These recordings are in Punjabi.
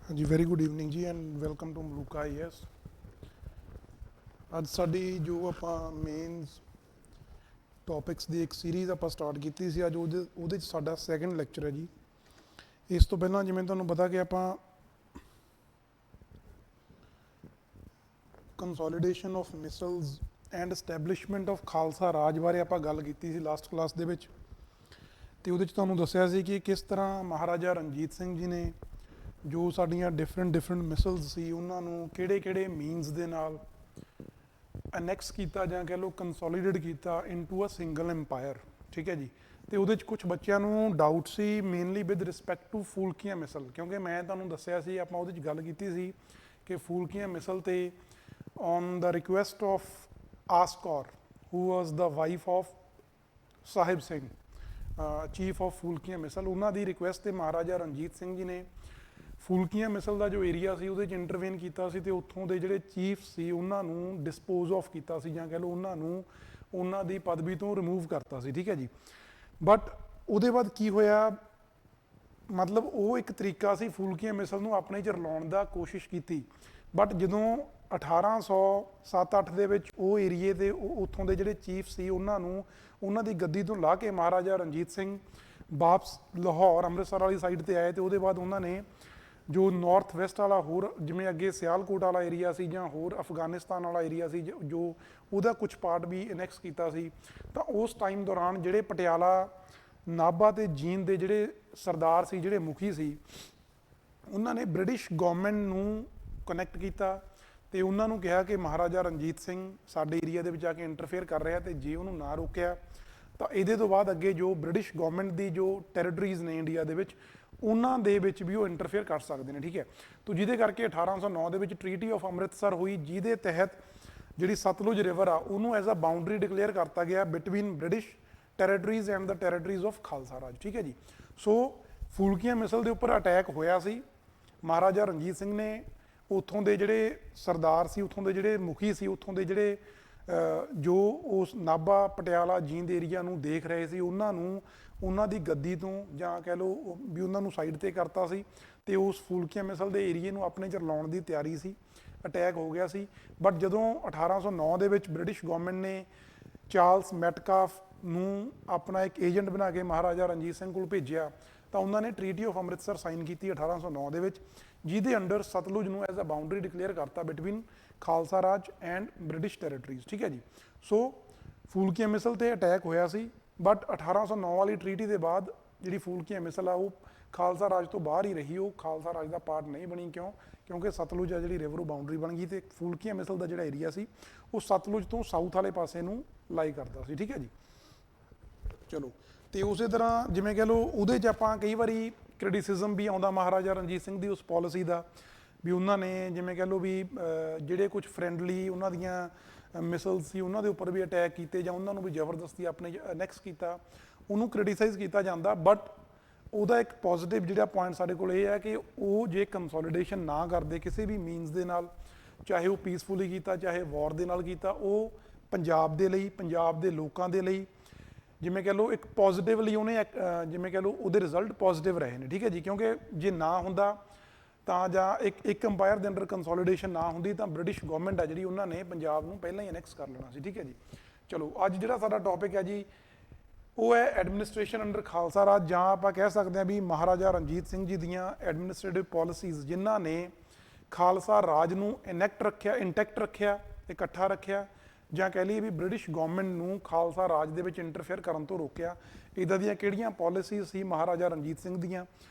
हाँ जी, वेरी गुड ਈਵਨਿੰਗ ਜੀ and welcome to Maluka IS. ਅੱਜ ਸਾਡੀ ਜੋ ਆਪਾਂ ਮੇਨਸ ਟੌਪਿਕਸ ਦੀ ਇੱਕ ਸੀਰੀਜ਼ ਆਪਾਂ ਸਟਾਰਟ ਕੀਤੀ ਸੀ, ਅੱਜ ਉਹਦੇ 'ਚ ਸਾਡਾ ਸੈਕੰਡ ਲੈਕਚਰ ਹੈ ਜੀ। ਇਸ ਤੋਂ ਪਹਿਲਾਂ ਜਿਵੇਂ ਤੁਹਾਨੂੰ ਪਤਾ ਕਿ ਆਪਾਂ consolidation of misls and establishment of Khalsa Raj ਬਾਰੇ ਆਪਾਂ ਗੱਲ ਕੀਤੀ ਸੀ ਲਾਸਟ ਕਲਾਸ ਦੇ ਵਿੱਚ, ਅਤੇ ਉਹਦੇ 'ਚ ਤੁਹਾਨੂੰ ਦੱਸਿਆ ਸੀ ਕਿ ਕਿਸ ਤਰ੍ਹਾਂ ਮਹਾਰਾਜਾ ਰਣਜੀਤ ਸਿੰਘ ਜੀ ਨੇ ਜੋ ਸਾਡੀਆਂ ਡਿਫਰੈਂਟ ਮਿਸਲਸ ਸੀ ਉਹਨਾਂ ਨੂੰ ਕਿਹੜੇ ਮੀਨਸ ਦੇ ਨਾਲ ਅਨੈਕਸ ਕੀਤਾ ਜਾਂ ਕਹਿ ਲਓ ਕੰਸੋਲੀਡੇਟ ਕੀਤਾ ਇਨਟੂ ਅ ਸਿੰਗਲ ਐਮਪਾਇਰ। ਠੀਕ ਹੈ ਜੀ। ਤੇ ਉਹਦੇ 'ਚ ਕੁਝ ਬੱਚਿਆਂ ਨੂੰ ਡਾਊਟ ਸੀ mainly with respect to Phulkian Misl, ਕਿਉਂਕਿ ਮੈਂ ਤੁਹਾਨੂੰ ਦੱਸਿਆ ਸੀ, ਆਪਾਂ ਉਹਦੇ 'ਚ ਗੱਲ ਕੀਤੀ ਸੀ ਕਿ ਫੂਲਕੀਆਂ ਮਿਸਲ ਤੇ on the request of Askaur who was the wife of Sahib Singh, chief of Phulkian Misl, ਉਹਨਾਂ ਦੀ ਰਿਕੁਐਸਟ ਤੇ ਮਹਾਰਾਜਾ ਰਣਜੀਤ ਸਿੰਘ ਜੀ ਨੇ ਫੂਲਕੀਆਂ ਮਿਸਲ ਦਾ ਜੋ ਏਰੀਆ ਸੀ ਉਹਦੇ 'ਚ ਇੰਟਰਵੇਨ ਕੀਤਾ ਸੀ, ਤੇ ਉੱਥੋਂ ਦੇ ਜਿਹੜੇ ਚੀਫ ਸੀ ਉਹਨਾਂ ਨੂੰ ਡਿਸਪੋਜ਼ ਆਫ ਕੀਤਾ ਸੀ, ਜਾਂ ਕਹਿ ਲਓ ਉਹਨਾਂ ਨੂੰ ਉਹਨਾਂ ਦੀ ਪਦਵੀ ਤੋਂ ਰਿਮੂਵ ਕਰਤਾ ਸੀ। ਠੀਕ ਹੈ ਜੀ। ਬਟ ਉਹਦੇ ਬਾਅਦ ਕੀ ਹੋਇਆ, ਮਤਲਬ ਉਹ ਇੱਕ ਤਰੀਕਾ ਸੀ ਫੂਲਕੀਆਂ ਮਿਸਲ ਨੂੰ ਆਪਣੇ 'ਚ ਰਲਾਉਣ ਦਾ ਕੋਸ਼ਿਸ਼ ਕੀਤੀ, ਬਟ ਜਦੋਂ 1807-8 ਦੇ ਵਿੱਚ ਉਹ ਏਰੀਏ ਦੇ ਉੱਥੋਂ ਦੇ ਜਿਹੜੇ ਚੀਫ ਸੀ ਉਹਨਾਂ ਨੂੰ ਉਹਨਾਂ ਦੀ ਗੱਦੀ ਤੋਂ ਲਾ ਕੇ ਮਹਾਰਾਜਾ ਰਣਜੀਤ ਸਿੰਘ ਵਾਪਸ ਲਾਹੌਰ ਅੰਮ੍ਰਿਤਸਰ ਵਾਲੀ ਸਾਈਡ ਤੇ ਆਏ, ਤੇ ਉਹਦੇ ਬਾਅਦ ਉਹਨਾਂ ਨੇ ਜੋ ਨਾਰਥ ਵੈਸਟ ਵਾਲਾ ਹੋਰ ਜਿਵੇਂ ਅੱਗੇ ਸਿਆਲਕੋਟ ਵਾਲਾ ਏਰੀਆ ਸੀ ਜਾਂ ਹੋਰ ਅਫਗਾਨਿਸਤਾਨ ਵਾਲਾ ਏਰੀਆ ਸੀ ਜੋ ਉਹਦਾ ਕੁਝ ਪਾਰਟ ਵੀ ਇਨੈਕਸ ਕੀਤਾ ਸੀ, ਤਾਂ ਉਸ ਟਾਈਮ ਦੌਰਾਨ ਜਿਹੜੇ ਪਟਿਆਲਾ ਨਾਭਾ ਤੇ ਜੀਂਦ ਦੇ ਜਿਹੜੇ ਸਰਦਾਰ ਸੀ, ਜਿਹੜੇ ਮੁਖੀ ਸੀ, ਉਹਨਾਂ ਨੇ ਬ੍ਰਿਟਿਸ਼ ਗਵਰਨਮੈਂਟ ਨੂੰ ਕਨੈਕਟ ਕੀਤਾ ਤੇ ਉਹਨਾਂ ਨੂੰ ਕਿਹਾ ਕਿ ਮਹਾਰਾਜਾ ਰਣਜੀਤ ਸਿੰਘ ਸਾਡੇ ਏਰੀਆ ਦੇ ਵਿੱਚ ਆ ਕੇ ਇੰਟਰਫੇਅਰ ਕਰ ਰਿਹਾ, ਤੇ ਜੇ ਉਹਨੂੰ ਨਾ ਰੋਕਿਆ ਤਾਂ ਇਹਦੇ ਤੋਂ ਬਾਅਦ ਅੱਗੇ ਜੋ ਬ੍ਰਿਟਿਸ਼ ਗਵਰਨਮੈਂਟ ਦੀ ਜੋ ਟੈਰੀਟਰੀਜ਼ ਨੇ ਇੰਡੀਆ ਦੇ ਵਿੱਚ ਉਹਨਾਂ ਦੇ ਵਿੱਚ ਵੀ ਉਹ ਇੰਟਰਫੇਅਰ ਕਰ ਸਕਦੇ ਨੇ। ਠੀਕ ਹੈ। ਤਾਂ ਜਿਹਦੇ ਕਰਕੇ 1809 ਦੇ ਵਿੱਚ ਟ੍ਰੀਟੀ ਆਫ ਅੰਮ੍ਰਿਤਸਰ ਹੋਈ, ਜਿਹਦੇ ਤਹਿਤ ਜਿਹੜੀ ਸਤਲੁਜ ਰਿਵਰ ਆ ਉਹਨੂੰ ਐਜ਼ ਅ ਬਾਉਂਡਰੀ ਡਿਕਲੇਅਰ ਕਰਤਾ ਗਿਆ between British territories and the territories of Khalsa Raj. ਠੀਕ ਹੈ ਜੀ। ਸੋ ਫੂਲਕੀਆਂ ਮਿਸਲ ਦੇ ਉੱਪਰ ਅਟੈਕ ਹੋਇਆ ਸੀ, ਮਹਾਰਾਜਾ ਰਣਜੀਤ ਸਿੰਘ ਨੇ ਉੱਥੋਂ ਦੇ ਜਿਹੜੇ ਸਰਦਾਰ ਸੀ, ਉੱਥੋਂ ਦੇ ਜਿਹੜੇ ਮੁਖੀ ਸੀ, ਉੱਥੋਂ ਦੇ ਜਿਹੜੇ ਜੋ ਉਸ ਨਾਭਾ ਪਟਿਆਲਾ ਜੀਂਦ ਏਰੀਆ ਨੂੰ ਦੇਖ ਰਹੇ ਸੀ ਉਹਨਾਂ ਨੂੰ ਉਹਨਾਂ ਦੀ ਗੱਦੀ ਤੋਂ ਜਾਂ ਕਹਿ ਲਓ ਵੀ ਉਹਨਾਂ ਨੂੰ ਸਾਈਡ ਤੇ ਕਰਤਾ ਸੀ, ਤੇ ਉਸ ਫੂਲਕੀਆਂ ਮਿਸਲ ਦੇ ਏਰੀਏ ਨੂੰ ਆਪਣੇ 'ਚ ਰਲਾਉਣ ਦੀ ਤਿਆਰੀ ਸੀ। ਅਟੈਕ ਹੋ ਗਿਆ ਸੀ, ਬਟ ਜਦੋਂ 1809 ਦੇ ਵਿੱਚ ਬ੍ਰਿਟਿਸ਼ ਗਵਰਨਮੈਂਟ ਨੇ ਚਾਰਲਸ ਮੈਟਕਾਫ ਨੂੰ ਆਪਣਾ ਇੱਕ ਏਜੰਟ ਬਣਾ ਕੇ ਮਹਾਰਾਜਾ ਰਣਜੀਤ ਸਿੰਘ ਕੋਲ ਭੇਜਿਆ, ਤਾਂ ਉਹਨਾਂ ਨੇ ਟ੍ਰੀਟੀ ਆਫ ਅੰਮ੍ਰਿਤਸਰ ਸਾਈਨ ਕੀਤੀ 1809 ਦੇ ਵਿੱਚ, ਜਿਹਦੇ ਅੰਡਰ ਸਤਲੁਜ ਨੂੰ ਐਜ਼ ਅ ਬਾਉਂਡਰੀ ਡਿਕਲੇਅਰ ਕਰਤਾ between Khalsa Raj and British territories. ਠੀਕ ਹੈ ਜੀ। ਸੋ ਫੂਲਕੀਆਂ ਮਿਸਲ ਤੇ ਅਟੈਕ ਹੋਇਆ ਸੀ, ਬਟ 1809 ਵਾਲੀ ਟ੍ਰੀਟੀ ਦੇ ਬਾਅਦ ਜਿਹੜੀ ਫੂਲਕੀਆਂ ਮਿਸਲ ਆ ਉਹ ਖਾਲਸਾ ਰਾਜ ਤੋਂ ਬਾਹਰ ਹੀ ਰਹੀ, ਉਹ ਖਾਲਸਾ ਰਾਜ ਦਾ ਪਾਰਟ ਨਹੀਂ ਬਣੀ। ਕਿਉਂਕਿ ਸਤਲੁਜ ਆ ਜਿਹੜੀ ਰਿਵਰ ਉਹ ਬਾਉਂਡਰੀ ਬਣ ਗਈ, ਤੇ ਫੂਲਕੀਆਂ ਮਿਸਲ ਦਾ ਜਿਹੜਾ ਏਰੀਆ ਸੀ ਉਹ ਸਤਲੁਜ ਤੋਂ ਸਾਊਥ ਵਾਲੇ ਪਾਸੇ ਨੂੰ ਲਾਈ ਕਰਦਾ ਸੀ। ਠੀਕ ਹੈ ਜੀ। ਚਲੋ, ਤੇ ਉਸੇ ਤਰ੍ਹਾਂ ਜਿਵੇਂ ਕਹਿ ਲਓ ਉਹਦੇ 'ਚ ਆਪਾਂ ਕਈ ਵਾਰੀ ਕ੍ਰਿਟਿਸਿਜ਼ਮ ਵੀ ਆਉਂਦਾ ਮਹਾਰਾਜਾ ਰਣਜੀਤ ਸਿੰਘ ਦੀ ਉਸ ਪਾਲਿਸੀ ਦਾ, ਵੀ ਉਹਨਾਂ ਨੇ ਜਿਵੇਂ ਕਹਿ ਲਓ ਵੀ ਜਿਹੜੇ ਕੁਝ ਫਰੈਂਡਲੀ ਉਹਨਾਂ ਦੀਆਂ ਮਿਸਲ ਸੀ ਉਹਨਾਂ ਦੇ ਉੱਪਰ ਵੀ ਅਟੈਕ ਕੀਤੇ, ਜਾਂ ਉਹਨਾਂ ਨੂੰ ਵੀ ਜ਼ਬਰਦਸਤੀ ਆਪਣੇ ਅਨੈਕਸ ਕੀਤਾ, ਉਹਨੂੰ ਕ੍ਰਿਟੀਸਾਈਜ਼ ਕੀਤਾ ਜਾਂਦਾ। ਬਟ ਉਹਦਾ ਇੱਕ ਪੋਜ਼ੀਟਿਵ ਜਿਹੜਾ ਪੁਆਇੰਟ ਸਾਡੇ ਕੋਲ ਇਹ ਹੈ ਕਿ ਉਹ ਜੇ ਕੰਸੋਲੀਡੇਸ਼ਨ ਨਾ ਕਰਦੇ ਕਿਸੇ ਵੀ ਮੀਨਸ ਦੇ ਨਾਲ, ਚਾਹੇ ਉਹ ਪੀਸਫੁਲੀ ਕੀਤਾ ਚਾਹੇ ਵਾਰ ਦੇ ਨਾਲ ਕੀਤਾ, ਉਹ ਪੰਜਾਬ ਦੇ ਲਈ, ਪੰਜਾਬ ਦੇ ਲੋਕਾਂ ਦੇ ਲਈ ਜਿਵੇਂ ਕਹਿ ਲਓ ਇੱਕ ਪੋਜ਼ੀਟਿਵਲੀ ਉਹਨੇ ਜਿਵੇਂ ਕਹਿ ਲਓ ਉਹਦੇ ਰਿਜ਼ਲਟ ਪੋਜ਼ੀਟਿਵ ਰਹੇ ਨੇ। ਠੀਕ ਹੈ ਜੀ। ਕਿਉਂਕਿ ਜੇ ਨਾ ਹੁੰਦਾ ਤਾਂ ਜਾਂ ਇੱਕ ਅੰਪਾਇਰ ਦੇ ਅੰਡਰ ਕੰਸੋਲੀਡੇਸ਼ਨ ਨਾ ਹੁੰਦੀ ਤਾਂ ਬ੍ਰਿਟਿਸ਼ ਗਵਰਨਮੈਂਟ ਆ ਜਿਹੜੀ ਉਹਨਾਂ ਨੇ ਪੰਜਾਬ ਨੂੰ ਪਹਿਲਾਂ ਹੀ ਅਨੈਕਸ ਕਰ ਲੈਣਾ ਸੀ। ਠੀਕ ਹੈ ਜੀ। ਚਲੋ, ਅੱਜ ਜਿਹੜਾ ਸਾਡਾ ਟੌਪਿਕ ਹੈ ਜੀ ਉਹ ਹੈ ਐਡਮਿਨਿਸਟ੍ਰੇਸ਼ਨ ਅੰਡਰ ਖਾਲਸਾ ਰਾਜ, ਜਾਂ ਆਪਾਂ ਕਹਿ ਸਕਦੇ ਹਾਂ ਵੀ ਮਹਾਰਾਜਾ ਰਣਜੀਤ ਸਿੰਘ ਜੀ ਦੀਆਂ ਐਡਮਿਨਿਸਟ੍ਰੇਟਿਵ ਪਾਲਿਸੀਜ਼ ਜਿਨ੍ਹਾਂ ਨੇ ਖਾਲਸਾ ਰਾਜ ਨੂੰ ਇੰਟੈਕਟ ਰੱਖਿਆ, ਇਕੱਠਾ ਰੱਖਿਆ, ਜਾਂ ਕਹਿ ਲਈਏ ਵੀ ਬ੍ਰਿਟਿਸ਼ ਗਵਰਨਮੈਂਟ ਨੂੰ ਖਾਲਸਾ ਰਾਜ ਦੇ ਵਿੱਚ ਇੰਟਰਫੇਅਰ ਕਰਨ ਤੋਂ ਰੋਕਿਆ। ਇੱਦਾਂ ਦੀਆਂ ਕਿਹੜੀਆਂ ਪਾਲਿਸੀਜ਼ ਸੀ ਮਹਾਰਾਜਾ ਰਣਜੀਤ ਸਿੰਘ ਦੀਆਂ,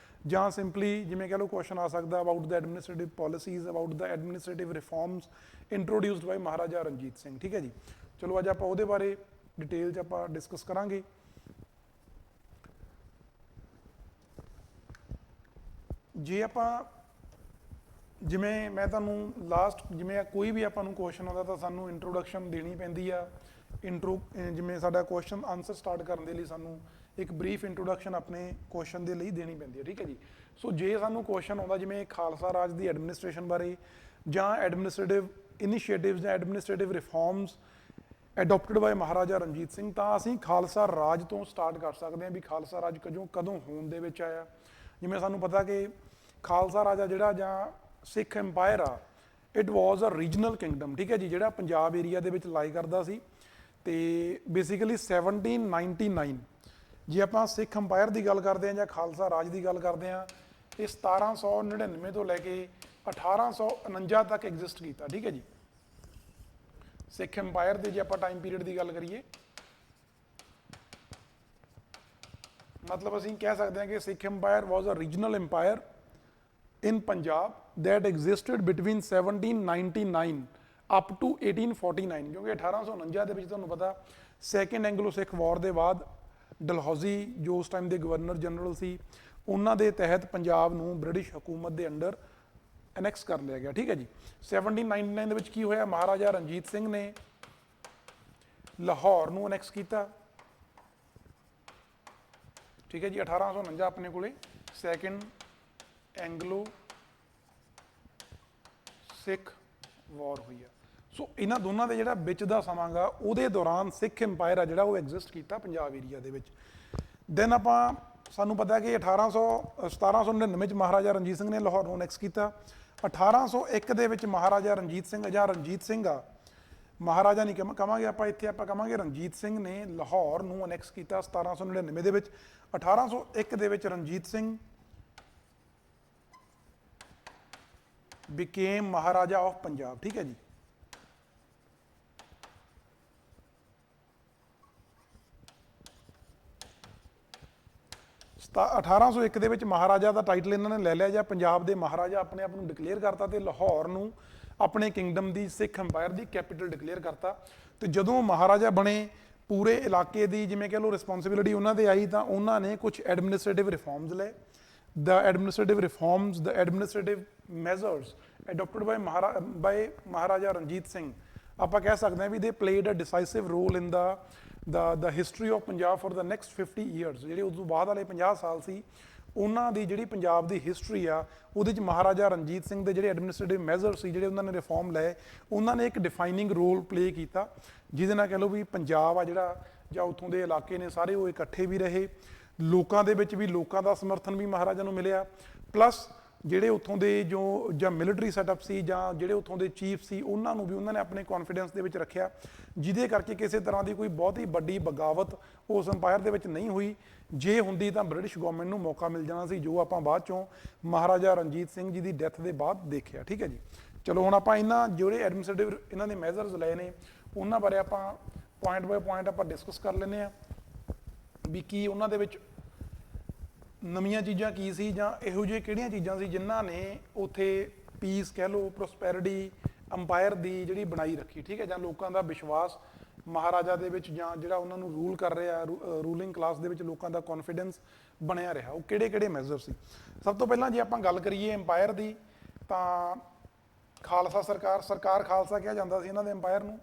ਜਾਂ ਸਿੰਪਲੀ ਜਿਵੇਂ ਕਹਿ ਲਓ ਕੁਐਸਚਨ ਆ ਸਕਦਾ about the administrative policies, about the administrative reforms introduced by Maharaja Ranjit Singh. ਠੀਕ ਹੈ ਜੀ। ਚਲੋ, ਅੱਜ ਆਪਾਂ ਉਹਦੇ ਬਾਰੇ ਡਿਟੇਲ 'ਚ ਆਪਾਂ ਡਿਸਕਸ ਕਰਾਂਗੇ। ਜੇ ਆਪਾਂ ਜਿਵੇਂ ਮੈਂ ਤੁਹਾਨੂੰ ਲਾਸਟ ਜਿਵੇਂ ਕੋਈ ਵੀ ਆਪਾਂ ਨੂੰ ਕੁਐਸਚਨ ਆਉਂਦਾ ਤਾਂ ਸਾਨੂੰ ਇੰਟਰੋਡਕਸ਼ਨ ਦੇਣੀ ਪੈਂਦੀ ਆ। ਜਿਵੇਂ ਸਾਡਾ ਕੁਐਸਚਨ ਆਨਸਰ ਸਟਾਰਟ ਕਰਨ ਦੇ ਲਈ ਸਾਨੂੰ ਇੱਕ ਬਰੀਫ ਇੰਟਰੋਡਕਸ਼ਨ ਆਪਣੇ ਕੁਐਸਚਨ ਦੇ ਲਈ ਦੇਣੀ ਪੈਂਦੀ ਹੈ। ਠੀਕ ਹੈ ਜੀ। ਸੋ ਜੇ ਸਾਨੂੰ ਕੁਐਸਚਨ ਆਉਂਦਾ ਜਿਵੇਂ ਖਾਲਸਾ ਰਾਜ ਦੀ ਐਡਮਿਨਿਸਟ੍ਰੇਸ਼ਨ ਬਾਰੇ, ਜਾਂ ਐਡਮਿਨਿਸਟ੍ਰੇਟਿਵ ਇਨੀਸ਼ੀਏਟਿਵਸ ਜਾਂ administrative reforms adopted by Maharaja Ranjit Singh, ਤਾਂ ਅਸੀਂ ਖਾਲਸਾ ਰਾਜ ਤੋਂ ਸਟਾਰਟ ਕਰ ਸਕਦੇ ਹਾਂ ਵੀ ਖਾਲਸਾ ਰਾਜ ਕਦੋਂ ਹੋਂਦ ਦੇ ਵਿੱਚ ਆਇਆ। ਜਿਵੇਂ ਸਾਨੂੰ ਪਤਾ ਕਿ ਖਾਲਸਾ ਰਾਜ ਆ ਜਿਹੜਾ ਜਾਂ ਸਿੱਖ ਐਮਪਾਇਰ ਆ, it was a regional kingdom, ਠੀਕ ਹੈ ਜੀ, ਜਿਹੜਾ ਪੰਜਾਬ ਏਰੀਆ ਦੇ ਵਿੱਚ ਲਾਈ ਕਰਦਾ ਸੀ। ਤੇ ਬੇਸਿਕਲੀ 1799, ਜੇ ਆਪਾਂ ਸਿੱਖ ਅੰਪਾਇਰ ਦੀ ਗੱਲ ਕਰਦੇ ਹਾਂ ਜਾਂ ਖਾਲਸਾ ਰਾਜ ਦੀ ਗੱਲ ਕਰਦੇ ਹਾਂ, ਇਹ 1799 ਤੋਂ ਲੈ ਕੇ 1849 ਤੱਕ ਐਗਜ਼ਿਸਟ ਕੀਤਾ, ਠੀਕ ਹੈ ਜੀ। ਸਿੱਖ ਅੰਪਾਇਰ ਦੇ ਜੇ ਆਪਾਂ ਟਾਈਮ ਪੀਰੀਅਡ ਦੀ ਗੱਲ ਕਰੀਏ, ਮਤਲਬ ਅਸੀਂ ਕਹਿ ਸਕਦੇ ਹਾਂ ਕਿ Sikh empire was a regional empire in Punjab that existed between 1799 up to 1849, ਕਿਉਂਕਿ 1849 ਦੇ ਵਿੱਚ ਤੁਹਾਨੂੰ ਪਤਾ ਸੈਕੰਡ ਐਂਗਲੋ ਸਿੱਖ ਵਾਰ ਦੇ ਬਾਅਦ ਡਲਹੌਜ਼ੀ ਜੋ ਉਸ ਟਾਈਮ ਦੇ ਗਵਰਨਰ ਜਨਰਲ ਸੀ, ਉਹਨਾਂ ਦੇ ਤਹਿਤ ਪੰਜਾਬ ਨੂੰ ਬ੍ਰਿਟਿਸ਼ ਹਕੂਮਤ ਦੇ ਅੰਡਰ ਐਨੈਕਸ ਕਰ ਲਿਆ ਗਿਆ, ਠੀਕ ਹੈ ਜੀ। 1799 ਦੇ ਵਿੱਚ ਕੀ ਹੋਇਆ, ਮਹਾਰਾਜਾ ਰਣਜੀਤ ਸਿੰਘ ਨੇ ਲਾਹੌਰ ਨੂੰ ਐਨੈਕਸ ਕੀਤਾ, ਠੀਕ ਹੈ ਜੀ। 1849 ਆਪਣੇ ਕੋਲੇ ਸੈਕੰਡ ਐਂਗਲੋ ਸਿੱਖ ਵਾਰ ਹੋਈ ਆ। ਸੋ ਇਹਨਾਂ ਦੋਨਾਂ ਦੇ ਜਿਹੜਾ ਵਿੱਚ ਦਾ ਸਮਾਂ ਗਾ, ਉਹਦੇ ਦੌਰਾਨ ਸਿੱਖ ਅੰਪਾਇਰ ਆ ਜਿਹੜਾ ਉਹ ਐਗਜ਼ਿਸਟ ਕੀਤਾ ਪੰਜਾਬ ਏਰੀਆ ਦੇ ਵਿੱਚ। ਦੈਨ ਆਪਾਂ ਸਾਨੂੰ ਪਤਾ ਕਿ 1799 ਚ ਮਹਾਰਾਜਾ ਰਣਜੀਤ ਸਿੰਘ ਨੇ ਲਾਹੌਰ ਨੂੰ ਐਨੈਕਸ ਕੀਤਾ। 1801 ਦੇ ਵਿੱਚ ਮਹਾਰਾਜਾ ਰਣਜੀਤ ਸਿੰਘ ਜਾਂ ਰਣਜੀਤ ਸਿੰਘ ਆ, ਮਹਾਰਾਜਾ ਨਹੀਂ ਕਹਾਂਗੇ ਆਪਾਂ, ਇੱਥੇ ਆਪਾਂ ਕਹਾਂਗੇ ਰਣਜੀਤ ਸਿੰਘ ਨੇ ਲਾਹੌਰ ਨੂੰ ਐਨੈਕਸ ਕੀਤਾ 1799 ਦੇ ਵਿੱਚ। 1801 ਦੇ ਵਿੱਚ ਰਣਜੀਤ ਸਿੰਘ became ਮਹਾਰਾਜਾ ਆਫ ਪੰਜਾਬ, ਠੀਕ ਹੈ ਜੀ। ਤਾਂ 1801 ਦੇ ਵਿੱਚ ਮਹਾਰਾਜਾ ਦਾ ਟਾਈਟਲ ਇਹਨਾਂ ਨੇ ਲੈ ਲਿਆ ਜਾਂ ਪੰਜਾਬ ਦੇ ਮਹਾਰਾਜਾ ਆਪਣੇ ਆਪ ਨੂੰ ਡਿਕਲੇਅਰ ਕਰਤਾ ਤੇ ਲਾਹੌਰ ਨੂੰ ਆਪਣੇ ਕਿੰਗਡਮ ਦੀ ਸਿੱਖ ਅੰਪਾਇਰ ਦੀ ਕੈਪੀਟਲ ਡਿਕਲੇਅਰ ਕਰਤਾ। ਤੇ ਜਦੋਂ ਮਹਾਰਾਜਾ ਬਣੇ, ਪੂਰੇ ਇਲਾਕੇ ਦੀ ਜਿਵੇਂ ਕਹ ਲਓ ਰਿਸਪੌਂਸਿਬਿਲਿਟੀ ਉਹਨਾਂ ਤੇ ਆਈ, ਤਾਂ ਉਹਨਾਂ ਨੇ ਕੁਝ ਐਡਮਿਨਿਸਟ੍ਰੇਟਿਵ ਰਿਫਾਰਮਸ ਲਏ। The administrative reforms, the administrative measures adopted by Maharaja Ranjit Singh, ਆਪਾਂ ਕਹਿ ਸਕਦੇ ਹਾਂ ਵੀ they played a decisive role in the history of Punjab for the next 50 years। ਜਿਹੜੇ ਉਸ ਤੋਂ ਬਾਅਦ ਵਾਲੇ 50 ਸਾਲ ਸੀ, ਉਹਨਾਂ ਦੀ ਜਿਹੜੀ ਪੰਜਾਬ ਦੀ ਹਿਸਟਰੀ ਆ, ਉਹਦੇ ਚ ਮਹਾਰਾਜਾ ਰਣਜੀਤ ਸਿੰਘ ਦੇ ਜਿਹੜੇ ਐਡਮਿਨਿਸਟ੍ਰੇਟਿਵ ਮੈਜ਼ਰ ਸੀ, ਜਿਹੜੇ ਉਹਨਾਂ ਨੇ ਰਿਫਾਰਮ ਲਏ, ਉਹਨਾਂ ਨੇ ਇੱਕ ਡਿਫਾਈਨਿੰਗ ਰੋਲ ਪਲੇ ਕੀਤਾ, ਜਿਹਦੇ ਨਾਲ ਕਹਿ ਲਓ ਵੀ ਪੰਜਾਬ ਆ ਜਿਹੜਾ ਜਾਂ ਉੱਥੋਂ ਦੇ ਇਲਾਕੇ ਨੇ ਸਾਰੇ ਉਹ ਇਕੱਠੇ ਵੀ ਰਹੇ। ਲੋਕਾਂ ਦੇ ਵਿੱਚ ਵੀ ਲੋਕਾਂ ਦਾ ਸਮਰਥਨ ਵੀ ਮਹਾਰਾਜਾ ਨੂੰ ਮਿਲਿਆ, ਪਲੱਸ ਜਿਹੜੇ ਉੱਥੋਂ ਦੇ ਜੋ ਜਾਂ ਮਿਲਟਰੀ ਸੈਟਅਪ ਸੀ ਜਾਂ ਜਿਹੜੇ ਉੱਥੋਂ ਦੇ ਚੀਫ ਸੀ, ਉਹਨਾਂ ਨੂੰ ਵੀ ਉਹਨਾਂ ਨੇ ਆਪਣੇ ਕੌਨਫੀਡੈਂਸ ਦੇ ਵਿੱਚ ਰੱਖਿਆ, ਜਿਹਦੇ ਕਰਕੇ ਕਿਸੇ ਤਰ੍ਹਾਂ ਦੀ ਕੋਈ ਬਹੁਤੀ ਵੱਡੀ ਬਗਾਵਤ ਉਸ ਅੰਪਾਇਰ ਦੇ ਵਿੱਚ ਨਹੀਂ ਹੋਈ। ਜੇ ਹੁੰਦੀ ਤਾਂ ਬ੍ਰਿਟਿਸ਼ ਗਵਰਨਮੈਂਟ ਨੂੰ ਮੌਕਾ ਮਿਲ ਜਾਣਾ ਸੀ, ਜੋ ਆਪਾਂ ਬਾਅਦ ਚੋਂ ਮਹਾਰਾਜਾ ਰਣਜੀਤ ਸਿੰਘ ਜੀ ਦੀ ਡੈਥ ਦੇ ਬਾਅਦ ਦੇਖਿਆ, ਠੀਕ ਹੈ ਜੀ। ਚਲੋ ਹੁਣ ਆਪਾਂ ਇਹਨਾਂ ਜਿਹੜੇ ਐਡਮਿਨਿਸਟ੍ਰੇਟਿਵ ਇਹਨਾਂ ਦੇ ਮੈਜ਼ਰਸ ਲਏ ਨੇ, ਉਹਨਾਂ ਬਾਰੇ ਆਪਾਂ ਪੁਆਇੰਟ ਬਾਏ ਪੁਆਇੰਟ ਆਪਾਂ ਡਿਸਕਸ ਕਰ ਲੈਂਦੇ ਹਾਂ ਵੀ ਕੀ ਉਹਨਾਂ ਦੇ ਵਿੱਚ ਨਵੀਆਂ ਚੀਜ਼ਾਂ ਕੀ ਸੀ ਜਾਂ ਇਹੋ ਜਿਹੇ ਕਿਹੜੀਆਂ ਚੀਜ਼ਾਂ ਸੀ ਜਿਨ੍ਹਾਂ ਨੇ ਉੱਥੇ ਪੀਸ ਕਹਿ ਲਓ, ਪ੍ਰੋਸਪੈਰਿਟੀ ਅੰਪਾਇਰ ਦੀ ਜਿਹੜੀ ਬਣਾਈ ਰੱਖੀ, ਠੀਕ ਹੈ, ਜਾਂ ਲੋਕਾਂ ਦਾ ਵਿਸ਼ਵਾਸ ਮਹਾਰਾਜਾ ਦੇ ਵਿੱਚ ਜਾਂ ਜਿਹੜਾ ਉਹਨਾਂ ਨੂੰ ਰੂਲ ਕਰ ਰਿਹਾ ਰੂਲਿੰਗ ਕਲਾਸ ਦੇ ਵਿੱਚ ਲੋਕਾਂ ਦਾ ਕੌਨਫੀਡੈਂਸ ਬਣਿਆ ਰਿਹਾ, ਉਹ ਕਿਹੜੇ ਕਿਹੜੇ ਮੈਜ਼ਰ ਸੀ। ਸਭ ਤੋਂ ਪਹਿਲਾਂ ਜੇ ਆਪਾਂ ਗੱਲ ਕਰੀਏ ਅੰਪਾਇਰ ਦੀ, ਤਾਂ ਖਾਲਸਾ ਸਰਕਾਰ ਖਾਲਸਾ ਕਿਹਾ ਜਾਂਦਾ ਸੀ ਇਹਨਾਂ ਦੇ ਅੰਪਾਇਰ ਨੂੰ।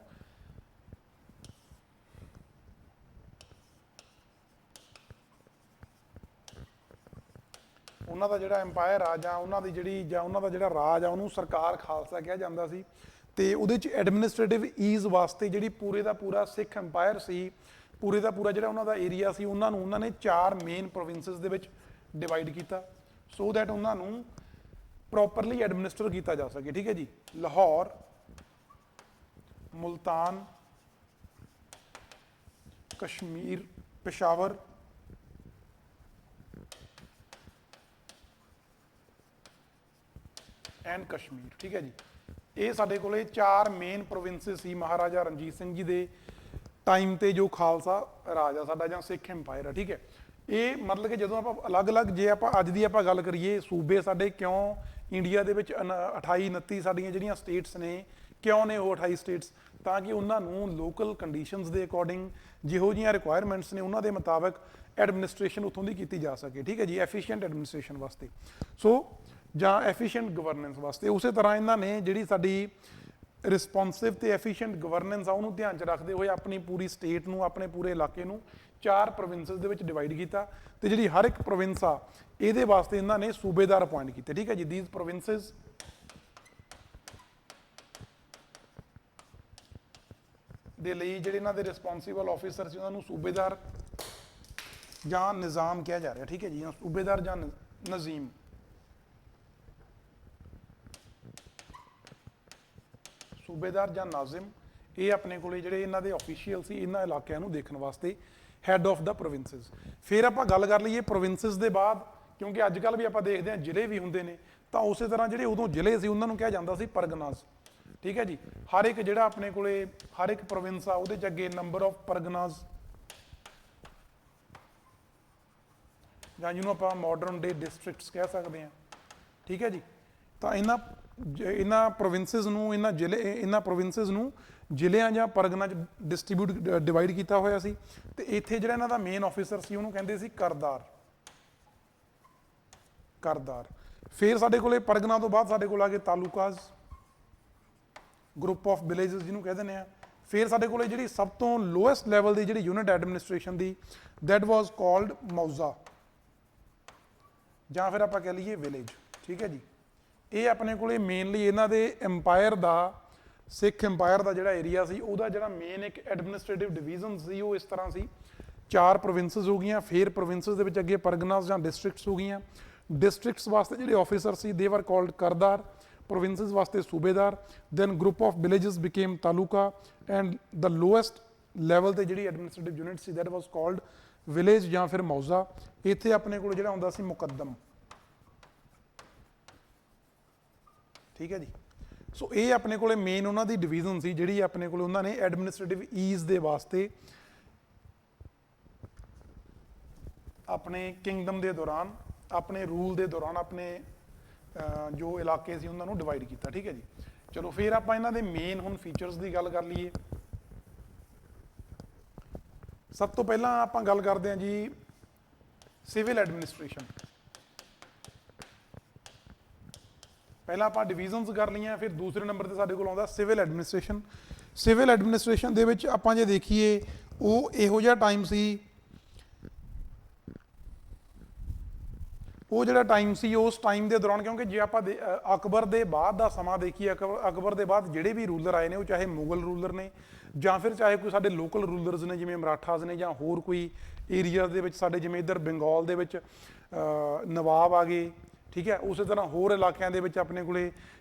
ਉਹਨਾਂ ਦਾ ਜਿਹੜਾ ਅੰਪਾਇਰ ਆ ਜਾਂ ਉਹਨਾਂ ਦੀ ਜਿਹੜੀ ਜਾਂ ਉਹਨਾਂ ਦਾ ਜਿਹੜਾ ਰਾਜ ਆ, ਉਹਨੂੰ ਸਰਕਾਰ ਖਾਲਸਾ ਕਿਹਾ ਜਾਂਦਾ ਸੀ। ਤੇ ਉਹਦੇ ਚ ਐਡਮਿਨਿਸਟ੍ਰੇਟਿਵ ਈਜ਼ ਵਾਸਤੇ ਜਿਹੜੀ ਪੂਰੇ ਦਾ ਪੂਰਾ ਸਿੱਖ ਅੰਪਾਇਰ ਸੀ, ਪੂਰੇ ਦਾ ਪੂਰਾ ਜਿਹੜਾ ਉਹਨਾਂ ਦਾ ਏਰੀਆ ਸੀ, ਉਹਨਾਂ ਨੇ 4 ਮੇਨ ਪ੍ਰੋਵਿੰਸਸ ਦੇ ਵਿੱਚ ਡਿਵਾਈਡ ਕੀਤਾ, ਸੋ ਦੈਟ ਉਹਨਾਂ ਨੂੰ ਪ੍ਰੋਪਰਲੀ ਐਡਮਿਨਿਸਟਰ ਕੀਤਾ ਜਾ ਸਕੇ, ਠੀਕ ਹੈ ਜੀ। ਲਾਹੌਰ, ਮੁਲਤਾਨ, ਕਸ਼ਮੀਰ, ਪੇਸ਼ਾਵਰ, ਐਂਡ ਕਸ਼ਮੀਰ, ਠੀਕ ਹੈ ਜੀ। ਇਹ ਸਾਡੇ ਕੋਲੇ 4 ਮੇਨ ਪ੍ਰੋਵਿੰਸਿਸ ਸੀ ਮਹਾਰਾਜਾ ਰਣਜੀਤ ਸਿੰਘ ਜੀ ਦੇ ਟਾਈਮ ਤੇ, ਜੋ ਖਾਲਸਾ ਰਾਜ ਆ ਸਾਡਾ ਜਾਂ ਸਿੱਖ ਐਮਪਾਇਰ ਆ, ਠੀਕ ਹੈ। ਇਹ ਮਤਲਬ ਕਿ ਜਦੋਂ ਆਪਾਂ ਅਲੱਗ-ਅਲੱਗ ਜੇ ਆਪਾਂ ਅੱਜ ਦੀ ਆਪਾਂ ਗੱਲ ਕਰੀਏ, ਸੂਬੇ ਸਾਡੇ ਕਿਉਂ ਇੰਡੀਆ ਦੇ ਵਿੱਚ 28 29 ਸਾਡੀਆਂ ਜਿਹੜੀਆਂ ਸਟੇਟਸ ਨੇ, ਕਿਉਂ ਨੇ ਉਹ 28 ਸਟੇਟਸ, ਤਾਂ ਕਿ ਉਹਨਾਂ ਨੂੰ ਲੋਕਲ ਕੰਡੀਸ਼ਨਸ ਦੇ ਅਕੋਰਡਿੰਗ ਜਿਹੋ ਜਿਹੀਆਂ ਰਿਕੁਆਇਰਮੈਂਟਸ ਨੇ ਉਹਨਾਂ ਦੇ ਮੁਤਾਬਕ ਐਡਮਿਨਿਸਟ੍ਰੇਸ਼ਨ ਉੱਥੋਂ ਦੀ ਕੀਤੀ ਜਾ ਸਕੇ, ਠੀਕ ਹੈ ਜੀ, ਐਫੀਸ਼ੀਐਂਟ ਐਡਮਿਨਿਸਟ੍ਰੇਸ਼ਨ ਵਾਸਤੇ, ਸੋ ਜਾਂ ਐਫੀਸ਼ੀਐਂਟ ਗਵਰਨੈਂਸ ਵਾਸਤੇ। ਉਸੇ ਤਰ੍ਹਾਂ ਇਹਨਾਂ ਨੇ ਜਿਹੜੀ ਸਾਡੀ ਰਿਸਪੌਂਸਿਵ ਤੇ ਐਫੀਸ਼ੀਐਂਟ ਗਵਰਨੈਂਸ ਆ, ਉਹਨੂੰ ਧਿਆਨ 'ਚ ਰੱਖਦੇ ਹੋਏ ਆਪਣੀ ਪੂਰੀ ਸਟੇਟ ਨੂੰ, ਆਪਣੇ ਪੂਰੇ ਇਲਾਕੇ ਨੂੰ 4 ਪ੍ਰੋਵਿੰਸਸ ਦੇ ਵਿੱਚ ਡਿਵਾਈਡ ਕੀਤਾ, ਤੇ ਜਿਹੜੀ ਹਰ ਇੱਕ ਪ੍ਰੋਵਿੰਸ ਆ ਇਹਦੇ ਵਾਸਤੇ ਇਹਨਾਂ ਨੇ ਸੂਬੇਦਾਰ ਅਪਾਇੰਟ ਕੀਤੇ, ਠੀਕ ਹੈ ਜੀ। ਦੀਜ਼ ਪ੍ਰੋਵਿੰਸਸ ਦੇ ਲਈ ਜਿਹੜੇ ਇਹਨਾਂ ਦੇ ਰਿਸਪੌਂਸੀਬਲ ਆਫੀਸਰ ਸੀ, ਉਹਨਾਂ ਨੂੰ ਸੂਬੇਦਾਰ ਜਾਂ ਨਿਜ਼ਾਮ ਕਿਹਾ ਜਾ ਰਿਹਾ, ਠੀਕ ਹੈ ਜੀ, ਜਾਂ ਸੂਬੇਦਾਰ ਜਾਂ ਨਜ਼ੀਮ। ਸੂਬੇਦਾਰ ਜਾਂ ਨਾਜ਼ਿਮ, ਇਹ ਆਪਣੇ ਕੋਲੇ ਜਿਹੜੇ ਇਹਨਾਂ ਦੇ ਆਫੀਸ਼ੀਅਲ ਸੀ ਇਹਨਾਂ ਇਲਾਕਿਆਂ ਨੂੰ ਦੇਖਣ ਵਾਸਤੇ, ਹੈਡ ਆਫ ਦਾ ਪ੍ਰੋਵਿੰਸਸ। ਫਿਰ ਆਪਾਂ ਗੱਲ ਕਰ ਲਈਏ ਪ੍ਰੋਵਿੰਸਸ ਦੇ ਬਾਅਦ, ਕਿਉਂਕਿ ਅੱਜ ਕੱਲ੍ਹ ਵੀ ਆਪਾਂ ਦੇਖਦੇ ਹਾਂ ਜ਼ਿਲ੍ਹੇ ਵੀ ਹੁੰਦੇ ਨੇ, ਤਾਂ ਉਸੇ ਤਰ੍ਹਾਂ ਜਿਹੜੇ ਉਦੋਂ ਜ਼ਿਲ੍ਹੇ ਸੀ ਉਹਨਾਂ ਨੂੰ ਕਿਹਾ ਜਾਂਦਾ ਸੀ ਪਰਗਨਾਸ। ਠੀਕ ਹੈ ਜੀ, ਹਰ ਇੱਕ ਜਿਹੜਾ ਆਪਣੇ ਕੋਲੇ ਹਰ ਇੱਕ ਪ੍ਰੋਵਿੰਸ ਆ ਉਹਦੇ ਚ ਅੱਗੇ ਨੰਬਰ ਆਫ ਪਰਗਨਾਸ, ਜਾਂ ਜਿਹਨੂੰ ਆਪਾਂ ਮਾਡਰਨ ਡੇ ਡਿਸਟ੍ਰਿਕਟਸ ਕਹਿ ਸਕਦੇ ਹਾਂ। ਠੀਕ ਹੈ ਜੀ, ਤਾਂ ਇਹਨਾਂ ਪ੍ਰੋਵਿੰਸਸ ਨੂੰ ਇਹਨਾਂ ਪ੍ਰੋਵਿੰਸਸ ਨੂੰ ਜ਼ਿਲ੍ਹਿਆਂ ਜਾਂ ਪਰਗਨਾ 'ਚ ਡਿਵਾਈਡ ਕੀਤਾ ਹੋਇਆ ਸੀ। ਤੇ ਇੱਥੇ ਜਿਹੜਾ ਇਹਨਾਂ ਦਾ ਮੇਨ ਆਫੀਸਰ ਸੀ ਉਹਨੂੰ ਕਹਿੰਦੇ ਸੀ ਕਰਦਾਰ। ਫਿਰ ਸਾਡੇ ਕੋਲੇ ਪਰਗਨਾ ਤੋਂ ਬਾਅਦ ਸਾਡੇ ਕੋਲ ਆ ਗਏ ਤਾਲੁਕਾਜ਼, ਗਰੁੱਪ ਆਫ ਵਿਲੇजेस ਜਿਹਨੂੰ ਕਹਿ ਦਿੰਦੇ ਆ। ਫਿਰ ਸਾਡੇ ਕੋਲੇ ਜਿਹੜੀ ਸਭ ਤੋਂ ਲੋਐਸਟ ਲੈਵਲ ਦੀ ਜਿਹੜੀ unit administration the, that was called ਮੌਜ਼ਾ, ਜਾਂ ਫਿਰ ਆਪਾਂ ਕਹਿ ਲਈਏ ਵਿਲੇਜ। ਠੀਕ ਹੈ ਜੀ, ਇਹ ਆਪਣੇ ਕੋਲੇ ਮੇਨਲੀ ਇਹਨਾਂ ਦੇ ਐਮਪਾਇਰ ਦਾ, ਸਿੱਖ ਐਮਪਾਇਰ ਦਾ ਜਿਹੜਾ ਏਰੀਆ ਸੀ ਉਹਦਾ ਜਿਹੜਾ ਮੇਨ ਇੱਕ ਐਡਮਿਨਿਸਟ੍ਰੇਟਿਵ ਡਿਵੀਜ਼ਨ ਸੀ ਉਹ ਇਸ ਤਰ੍ਹਾਂ ਸੀ। 4 ਪ੍ਰੋਵਿੰਸਸ ਹੋ ਗਈਆਂ, ਫਿਰ ਪ੍ਰੋਵਿੰਸਸ ਦੇ ਵਿੱਚ ਅੱਗੇ ਪਰਗਨਾਸ ਜਾਂ ਡਿਸਟ੍ਰਿਕਟਸ ਹੋ ਗਈਆਂ। ਡਿਸਟ੍ਰਿਕਟਸ ਵਾਸਤੇ ਜਿਹੜੇ ਆਫੀਸਰ ਸੀ ਦੇ ਵਰ ਕਾਲਡ ਕਰਦਾਰ, ਪ੍ਰੋਵਿੰਸਸ ਵਾਸਤੇ subedar, then group of villages became taluka, and the lowest level ਤੇ ਜਿਹੜੀ ਐਡਮਿਨਿਸਟ੍ਰੇਟਿਵ ਯੂਨਿਟ ਸੀ ਦੈਟ ਵਾਜ਼ ਕਾਲਡ ਵਿਲੇਜ ਜਾਂ ਫਿਰ ਮੌਜ਼ਾ। ਇੱਥੇ ਆਪਣੇ ਕੋਲ ਜਿਹੜਾ ਹੁੰਦਾ ਸੀ ਮੁਕੱਦਮ। ਠੀਕ ਹੈ ਜੀ, ਸੋ ਇਹ ਆਪਣੇ ਕੋਲੇ ਮੇਨ ਉਹਨਾਂ ਦੀ ਡਿਵੀਜ਼ਨ ਸੀ ਜਿਹੜੀ ਆਪਣੇ ਕੋਲੇ ਉਹਨਾਂ ਨੇ ਐਡਮਿਨਿਸਟ੍ਰੇਟਿਵ ਈਜ਼ ਦੇ ਵਾਸਤੇ ਆਪਣੇ ਕਿੰਗਡਮ ਦੇ ਦੌਰਾਨ, ਆਪਣੇ ਰੂਲ ਦੇ ਦੌਰਾਨ ਆਪਣੇ ਜੋ ਇਲਾਕੇ ਸੀ ਉਹਨਾਂ ਨੂੰ ਡਿਵਾਈਡ ਕੀਤਾ। ਠੀਕ ਹੈ ਜੀ, ਚਲੋ ਫਿਰ ਆਪਾਂ ਇਹਨਾਂ ਦੇ ਮੇਨ ਹੁਣ ਫੀਚਰਸ ਦੀ ਗੱਲ ਕਰ ਲਈਏ। ਸਭ ਤੋਂ ਪਹਿਲਾਂ ਆਪਾਂ ਗੱਲ ਕਰਦੇ ਹਾਂ ਜੀ ਸਿਵਲ ਐਡਮਿਨਿਸਟ੍ਰੇਸ਼ਨ। ਪਹਿਲਾਂ ਆਪਾਂ ਡਿਵੀਜ਼ਨਸ ਕਰ ਲਈਆਂ, ਫਿਰ ਦੂਸਰੇ ਨੰਬਰ ਤੇ ਸਾਡੇ ਕੋਲ ਆਉਂਦਾ ਸਿਵਲ ਐਡਮਿਨਿਸਟ੍ਰੇਸ਼ਨ। ਸਿਵਲ ਐਡਮਿਨਿਸਟ੍ਰੇਸ਼ਨ ਦੇ ਵਿੱਚ ਆਪਾਂ ਜੇ ਦੇਖੀਏ ਉਹ ਇਹੋ ਜਿਹਾ ਟਾਈਮ ਸੀ, ਉਹ ਜਿਹੜਾ ਟਾਈਮ ਸੀ ਉਸ ਟਾਈਮ ਦੇ ਦੌਰਾਨ, ਕਿਉਂਕਿ ਜੇ ਆਪਾਂ ਅਕਬਰ ਦੇ ਬਾਅਦ ਦਾ ਸਮਾਂ ਦੇਖੀਏ, ਅਕਬਰ ਦੇ ਬਾਅਦ ਜਿਹੜੇ ਵੀ ਰੂਲਰ ਆਏ ਨੇ ਉਹ ਚਾਹੇ ਮੁਗਲ ਰੂਲਰ ਨੇ ਜਾਂ ਫਿਰ ਚਾਹੇ ਕੋਈ ਸਾਡੇ ਲੋਕਲ ਰੂਲਰਸ ਨੇ ਜਿਵੇਂ ਮਰਾਠਾਸ ਨੇ, ਜਾਂ ਹੋਰ ਕੋਈ ਏਰੀਆ ਦੇ ਵਿੱਚ ਸਾਡੇ ਜਿਵੇਂ ਇੱਧਰ ਬੰਗਾਲ ਦੇ ਵਿੱਚ ਨਵਾਬ ਆ ਗਏ। ਠੀਕ ਹੈ, ਉਸੇ ਤਰ੍ਹਾਂ ਹੋਰ ਇਲਾਕਿਆਂ ਦੇ ਵਿੱਚ ਆਪਣੇ ਕੋਲੇ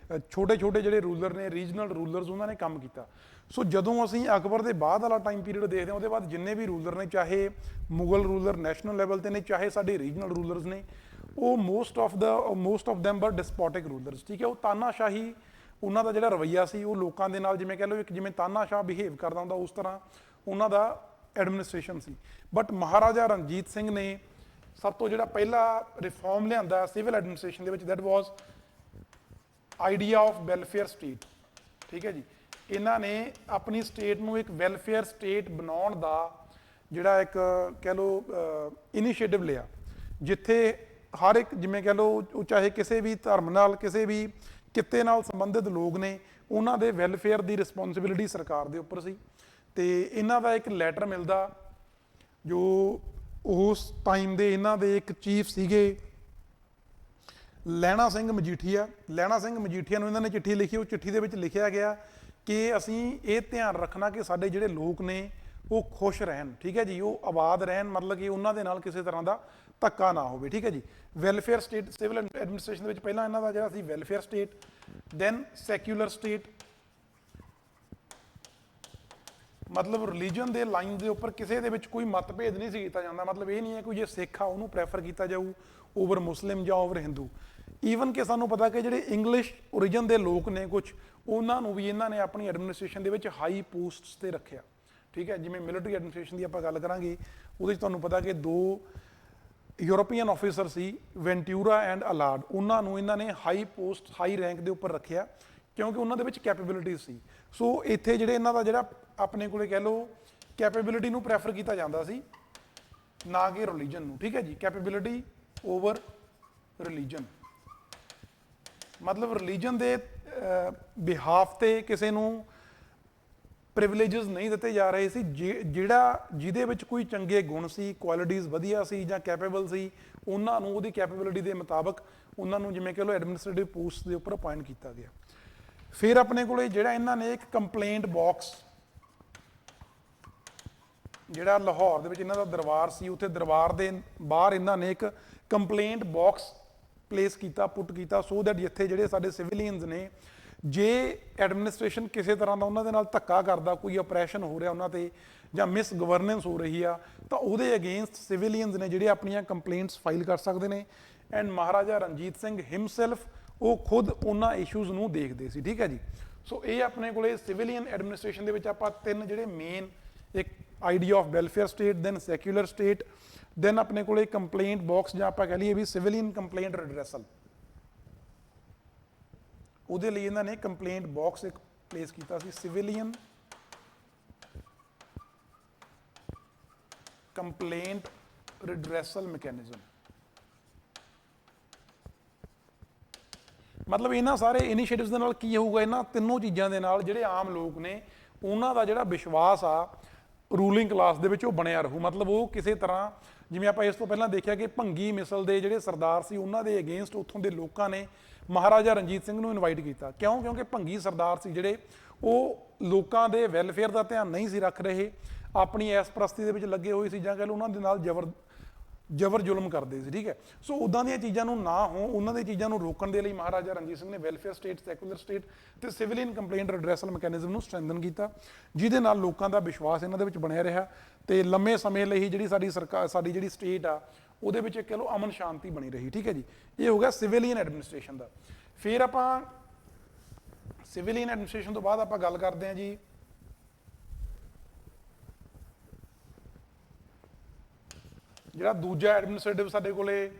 ਛੋਟੇ ਛੋਟੇ ਜਿਹੜੇ ਰੂਲਰ ਨੇ, ਰੀਜਨਲ ਰੂਲਰਸ, ਉਹਨਾਂ ਨੇ ਕੰਮ ਕੀਤਾ। ਸੋ ਜਦੋਂ ਅਸੀਂ ਅਕਬਰ ਦੇ ਬਾਅਦ ਵਾਲਾ ਟਾਈਮ ਪੀਰੀਅਡ ਦੇਖਦੇ ਹਾਂ ਉਹਦੇ ਬਾਅਦ ਜਿੰਨੇ ਵੀ ਰੂਲਰ ਨੇ, ਚਾਹੇ ਮੁਗਲ ਰੂਲਰ ਨੈਸ਼ਨਲ ਲੈਵਲ ਤੇ ਨੇ, ਚਾਹੇ ਸਾਡੇ ਰੀਜਨਲ ਰੂਲਰਸ ਨੇ, ਉਹ ਮੋਸਟ ਆਫ ਦੈਮ ਵਰ ਡਿਸਪੋਟਿਕ ਰੂਲਰਸ। ਠੀਕ ਹੈ, ਉਹ ਤਾਨਾਸ਼ਾਹੀ ਉਹਨਾਂ ਦਾ ਜਿਹੜਾ ਰਵੱਈਆ ਸੀ ਉਹ ਲੋਕਾਂ ਦੇ ਨਾਲ, ਜਿਵੇਂ ਕਹਿ ਲਓ ਇੱਕ ਜਿਵੇਂ ਤਾਨਾਸ਼ਾਹ ਬਿਹੇਵ ਕਰਦਾ ਹੁੰਦਾ ਉਸ ਤਰ੍ਹਾਂ ਉਹਨਾਂ ਦਾ ਐਡਮਿਨਿਸਟ੍ਰੇਸ਼ਨ ਸੀ। ਬਟ ਮਹਾਰਾਜਾ ਰਣਜੀਤ ਸਿੰਘ ਨੇ ਸਭ ਤੋਂ ਜਿਹੜਾ ਪਹਿਲਾ ਰਿਫਾਰਮ ਲਿਆਂਦਾ ਸਿਵਲ ਐਡਮਿਨਿਸਟ੍ਰੇਸ਼ਨ ਦੇ ਵਿੱਚ, that was idea of welfare state. ਠੀਕ ਹੈ ਜੀ, ਇਹਨਾਂ ਨੇ ਆਪਣੀ ਸਟੇਟ ਨੂੰ ਇੱਕ ਵੈਲਫੇਅਰ ਸਟੇਟ ਬਣਾਉਣ ਦਾ ਜਿਹੜਾ ਇੱਕ ਕਹਿ ਲਓ ਇਨੀਸ਼ੀਏਟਿਵ ਲਿਆ, ਜਿੱਥੇ ਹਰ ਇੱਕ ਜਿਵੇਂ ਕਹਿ ਲਓ ਉਹ ਚਾਹੇ ਕਿਸੇ ਵੀ ਧਰਮ ਨਾਲ, ਕਿਸੇ ਵੀ ਕਿੱਤੇ ਨਾਲ ਸੰਬੰਧਿਤ ਲੋਕ ਨੇ, ਉਹਨਾਂ ਦੇ ਵੈਲਫੇਅਰ ਦੀ ਰਿਸਪੌਂਸਿਬਿਲਿਟੀ ਸਰਕਾਰ ਦੇ ਉੱਪਰ ਸੀ। ਤੇ ਇਹਨਾਂ ਦਾ ਇੱਕ ਲੈਟਰ ਮਿਲਦਾ ਜੋ ਉਸ ਟਾਈਮ ਦੇ ਇਹਨਾਂ ਦੇ ਇੱਕ ਚੀਫ ਸੀਗੇ ਲਹਿਣਾ ਸਿੰਘ ਮਜੀਠੀਆ। ਲਹਿਣਾ ਸਿੰਘ ਮਜੀਠੀਆ ਨੂੰ ਇਹਨਾਂ ਨੇ ਚਿੱਠੀ ਲਿਖੀ। ਉਹ ਚਿੱਠੀ ਦੇ ਵਿੱਚ ਲਿਖਿਆ ਗਿਆ ਕਿ ਅਸੀਂ ਇਹ ਧਿਆਨ ਰੱਖਣਾ ਕਿ ਸਾਡੇ ਜਿਹੜੇ ਲੋਕ ਨੇ ਉਹ ਖੁਸ਼ ਰਹਿਣ। ਠੀਕ ਹੈ ਜੀ, ਉਹ ਆਬਾਦ ਰਹਿਣ, ਮਤਲਬ ਕਿ ਉਹਨਾਂ ਦੇ ਨਾਲ ਕਿਸੇ ਤਰ੍ਹਾਂ ਦਾ ਧੱਕਾ ਨਾ ਹੋਵੇ। ਠੀਕ ਹੈ ਜੀ, ਵੈਲਫੇਅਰ ਸਟੇਟ ਸਿਵਲ ਐਡਮਿਨਿਸਟ੍ਰੇਸ਼ਨ ਦੇ ਵਿੱਚ ਪਹਿਲਾਂ ਇਹਨਾਂ ਦਾ ਜਿਹੜਾ ਸੀ welfare state, then secular state, ਮਤਲਬ ਰਿਲੀਜਨ ਦੇ ਲਾਈਨ ਦੇ ਉੱਪਰ ਕਿਸੇ ਦੇ ਵਿੱਚ ਕੋਈ ਮਤਭੇਦ ਨਹੀਂ ਸੀ ਕੀਤਾ ਜਾਂਦਾ। ਮਤਲਬ ਇਹ ਨਹੀਂ ਹੈ ਕੋਈ ਜੇ ਸਿੱਖ ਆ ਉਹਨੂੰ ਪ੍ਰੈਫਰ ਕੀਤਾ ਜਾਊ ਓਵਰ ਮੁਸਲਿਮ ਜਾਂ ਓਵਰ ਹਿੰਦੂ। ਈਵਨ ਕਿ ਸਾਨੂੰ ਪਤਾ ਕਿ ਜਿਹੜੇ ਇੰਗਲਿਸ਼ ਓਰੀਜਨ ਦੇ ਲੋਕ ਨੇ ਕੁਝ, ਉਹਨਾਂ ਨੂੰ ਵੀ ਇਹਨਾਂ ਨੇ ਆਪਣੀ ਐਡਮਿਨਿਸਟ੍ਰੇਸ਼ਨ ਦੇ ਵਿੱਚ ਹਾਈ ਪੋਸਟਸ ਤੇ ਰੱਖਿਆ। ਠੀਕ ਹੈ, ਜਿਵੇਂ ਮਿਲਟਰੀ ਐਡਮਿਨਿਸਟ੍ਰੇਸ਼ਨ ਦੀ ਆਪਾਂ ਗੱਲ ਕਰਾਂਗੇ ਉਹਦੇ 'ਚ ਤੁਹਾਨੂੰ ਪਤਾ ਕਿ 2 ਯੂਰੋਪੀਅਨ ਆਫੀਸਰ ਸੀ, ਵੈਂਟਿਊਰਾ ਐਂਡ ਅਲਾਰਡ, ਉਹਨਾਂ ਨੂੰ ਇਹਨਾਂ ਨੇ ਹਾਈ ਪੋਸਟ, ਹਾਈ ਰੈਂਕ ਦੇ ਉੱਪਰ ਰੱਖਿਆ ਕਿਉਂਕਿ ਉਹਨਾਂ ਦੇ ਵਿੱਚ ਕੈਪੇਬਿਲਿਟੀ ਸੀ। ਸੋ ਇੱਥੇ ਜਿਹੜੇ ਇਹਨਾਂ ਦਾ ਜਿਹੜਾ ਆਪਣੇ ਕੋਲੇ ਕਹਿ ਲਓ ਕੈਪੇਬਿਲਿਟੀ ਨੂੰ ਪ੍ਰੈਫਰ ਕੀਤਾ ਜਾਂਦਾ ਸੀ, ਨਾ ਕਿ ਰਿਲੀਜਨ ਨੂੰ। ਠੀਕ ਹੈ ਜੀ, ਕੈਪੇਬਿਲਿਟੀ ਓਵਰ ਰਿਲੀਜਨ, ਮਤਲਬ ਰਿਲੀਜਨ ਦੇ ਬਿਹਾਫ ਤੇ ਕਿਸੇ ਨੂੰ ਪ੍ਰਿਵਿਲੇजेस ਨਹੀਂ ਦਿੱਤੇ ਜਾ ਰਹੇ ਸੀ। ਜਿਹਦੇ ਵਿੱਚ ਕੋਈ ਚੰਗੇ ਗੁਣ ਸੀ, ਕੁਆਲਿਟੀਜ਼ ਵਧੀਆ ਸੀ ਜਾਂ ਕੈਪੇਬਲ ਸੀ, ਉਹਨਾਂ ਨੂੰ ਉਹਦੀ ਕੈਪੇਬਿਲਿਟੀ ਦੇ ਮੁਤਾਬਕ ਉਹਨਾਂ ਨੂੰ ਜਿਵੇਂ ਕਹ ਲਓ ਐਡਮਿਨਿਸਟ੍ਰੇਟਿਵ ਪੋਸਟ ਦੇ ਉੱਪਰ ਅਪਾਇੰਟ ਕੀਤਾ ਗਿਆ। ਫਿਰ ਆਪਣੇ ਕੋਲੇ ਜਿਹੜਾ ਇਹਨਾਂ ਨੇ ਇੱਕ ਕੰਪਲੇਂਟ ਬਾਕਸ, ਜਿਹੜਾ ਲਾਹੌਰ ਦੇ ਵਿੱਚ ਇਹਨਾਂ ਦਾ ਦਰਬਾਰ ਸੀ, ਉੱਥੇ ਦਰਬਾਰ ਦੇ ਬਾਹਰ ਇਹਨਾਂ ਨੇ ਇੱਕ ਕੰਪਲੇਂਟ ਬਾਕਸ ਪਲੇਸ ਕੀਤਾ, ਪੁੱਟ ਕੀਤਾ, ਸੋ ਦੈਟ ਜਿੱਥੇ ਜਿਹੜੇ ਸਾਡੇ ਸਿਵਿਲੀਅਨਸ ਨੇ ਜੇ ਐਡਮਿਨਿਸਟ੍ਰੇਸ਼ਨ ਕਿਸੇ ਤਰ੍ਹਾਂ ਦਾ ਉਹਨਾਂ ਦੇ ਨਾਲ ਧੱਕਾ ਕਰਦਾ, ਕੋਈ ਆਪਰੈਸ਼ਨ ਹੋ ਰਿਹਾ ਉਹਨਾਂ ਤੇ ਜਾਂ ਮਿਸ ਗਵਰਨੈਂਸ ਹੋ ਰਹੀ ਆ, ਤਾਂ ਉਹਦੇ ਅਗੇਂਸਟ ਸਿਵਿਲੀਅਨਸ ਨੇ ਜਿਹੜੇ ਆਪਣੀਆਂ ਕੰਪਲੇਂਟਸ ਫਾਈਲ ਕਰ ਸਕਦੇ ਨੇ। ਐਂਡ ਮਹਾਰਾਜਾ ਰਣਜੀਤ ਸਿੰਘ ਹਿਮਸੈਲਫ ਉਹ ਖੁਦ ਉਹਨਾਂ ਇਸ਼ੂਜ਼ ਨੂੰ ਦੇਖਦੇ ਸੀ, ਠੀਕ ਹੈ ਜੀ। ਸੋ ਇਹ ਆਪਣੇ ਕੋਲੇ ਸਿਵਿਲੀਅਨ ਐਡਮਿਨਿਸਟ੍ਰੇਸ਼ਨ ਦੇ ਵਿੱਚ ਆਪਾਂ ਤਿੰਨ ਜਿਹੜੇ ਮੇਨ, ਇੱਕ idea of welfare state, then secular state, then ਆਪਣੇ ਕੋਲੇ ਕੰਪਲੇਂਟ ਬਾਕਸ ਜਾਂ ਆਪਾਂ ਕਹ ਲਈਏ ਵੀ ਸਿਵਿਲੀਅਨ ਕੰਪਲੇਂਟ ਰਿਡਰੈਸਲ, ਉਹਦੇ ਲਈ ਇਹਨਾਂ ਨੇ ਕੰਪਲੇਂਟ ਬਾਕਸ ਇੱਕ ਪਲੇਸ ਕੀਤਾ ਸੀ, ਸਿਵਿਲੀਅਨ ਕੰਪਲੇਂਟ ਰਿਡਰੈਸਲ ਮੈਕੈਨਿਜ਼ਮ। ਮਤਲਬ ਇਹਨਾਂ ਸਾਰੇ ਇਨੀਸ਼ੀਏਟਿਵਸ ਦੇ ਨਾਲ ਕੀ ਹੋਊਗਾ, ਇਹਨਾਂ ਤਿੰਨੋਂ ਚੀਜ਼ਾਂ ਦੇ ਨਾਲ ਜਿਹੜੇ ਆਮ ਲੋਕ ਨੇ ਉਹਨਾਂ ਦਾ ਜਿਹੜਾ ਵਿਸ਼ਵਾਸ ਆ ਰੂਲਿੰਗ ਕਲਾਸ ਦੇ ਵਿੱਚ ਉਹ ਬਣਿਆ ਰਹੂ। ਮਤਲਬ ਉਹ ਕਿਸੇ ਤਰ੍ਹਾਂ, ਜਿਵੇਂ ਆਪਾਂ ਇਸ ਤੋਂ ਪਹਿਲਾਂ ਦੇਖਿਆ ਕਿ ਭੰਗੀ ਮਿਸਲ ਦੇ ਜਿਹੜੇ ਸਰਦਾਰ ਸੀ ਉਹਨਾਂ ਦੇ ਅਗੇਂਸਟ ਉੱਥੋਂ ਦੇ ਲੋਕਾਂ ਨੇ ਮਹਾਰਾਜਾ ਰਣਜੀਤ ਸਿੰਘ ਨੂੰ ਇਨਵਾਈਟ ਕੀਤਾ। ਕਿਉਂ? ਕਿਉਂਕਿ ਭੰਗੀ ਸਰਦਾਰ ਸੀ ਜਿਹੜੇ, ਉਹ ਲੋਕਾਂ ਦੇ ਵੈਲਫੇਅਰ ਦਾ ਧਿਆਨ ਨਹੀਂ ਸੀ ਰੱਖ ਰਹੇ, ਆਪਣੀ ਐਸ ਪ੍ਰਸਤੀ ਦੇ ਵਿੱਚ ਲੱਗੇ ਹੋਏ ਸੀ, ਜਾਂ ਕਹਿ ਲਓ ਉਹਨਾਂ ਦੇ ਨਾਲ ਜ਼ਬਰ ਜ਼ੁਲਮ ਕਰਦੇ ਸੀ, ਠੀਕ ਹੈ। ਸੋ ਉਦਾਂ ਦੀਆਂ ਚੀਜ਼ਾਂ ਨੂੰ ਨਾ ਹੋ, ਉਹਨਾਂ ਦੀਆਂ ਚੀਜ਼ਾਂ ਨੂੰ ਰੋਕਣ ਦੇ ਲਈ ਮਹਾਰਾਜਾ ਰਣਜੀਤ ਸਿੰਘ ਨੇ ਵੈਲਫੇਅਰ ਸਟੇਟ, ਸੈਕੂਲਰ ਸਟੇਟ ਤੇ ਸਿਵਿਲੀਅਨ ਕੰਪਲੇਂਟ ਰਿਡਰੈਸਲ ਮੈਕੈਨਿਜ਼ਮ ਨੂੰ ਸਟਰੈਂਥਨ ਕੀਤਾ, ਜਿਹਦੇ ਨਾਲ ਲੋਕਾਂ ਦਾ ਵਿਸ਼ਵਾਸ ਇਹਨਾਂ ਦੇ ਵਿੱਚ ਬਣਿਆ ਰਿਹਾ ਤੇ ਲੰਮੇ ਸਮੇਂ ਲਈ ਜਿਹੜੀ ਸਾਡੀ ਸਰਕਾਰ, ਸਾਡੀ ਜਿਹੜੀ ਸਟੇਟ ਆ ਉਹਦੇ ਵਿੱਚ ਕਹਿ ਲਓ ਅਮਨ ਸ਼ਾਂਤੀ ਬਣੀ ਰਹੀ, ਠੀਕ ਹੈ ਜੀ। ਇਹ ਹੋ ਗਿਆ ਸਿਵਿਲੀਅਨ ਐਡਮਿਨਿਸਟ੍ਰੇਸ਼ਨ ਦਾ। ਫਿਰ ਆਪਾਂ ਸਿਵਿਲੀਅਨ ਐਡਮਿਨਿਸਟ੍ਰੇਸ਼ਨ ਤੋਂ ਬਾਅਦ ਆਪਾਂ ਗੱਲ ਕਰਦੇ ਹਾਂ ਜੀ ਜਿਹੜਾ ਦੂਜਾ ਐਡਮਿਨਿਸਟ੍ਰੇਟਿਵ ਸਾਡੇ ਕੋਲੇ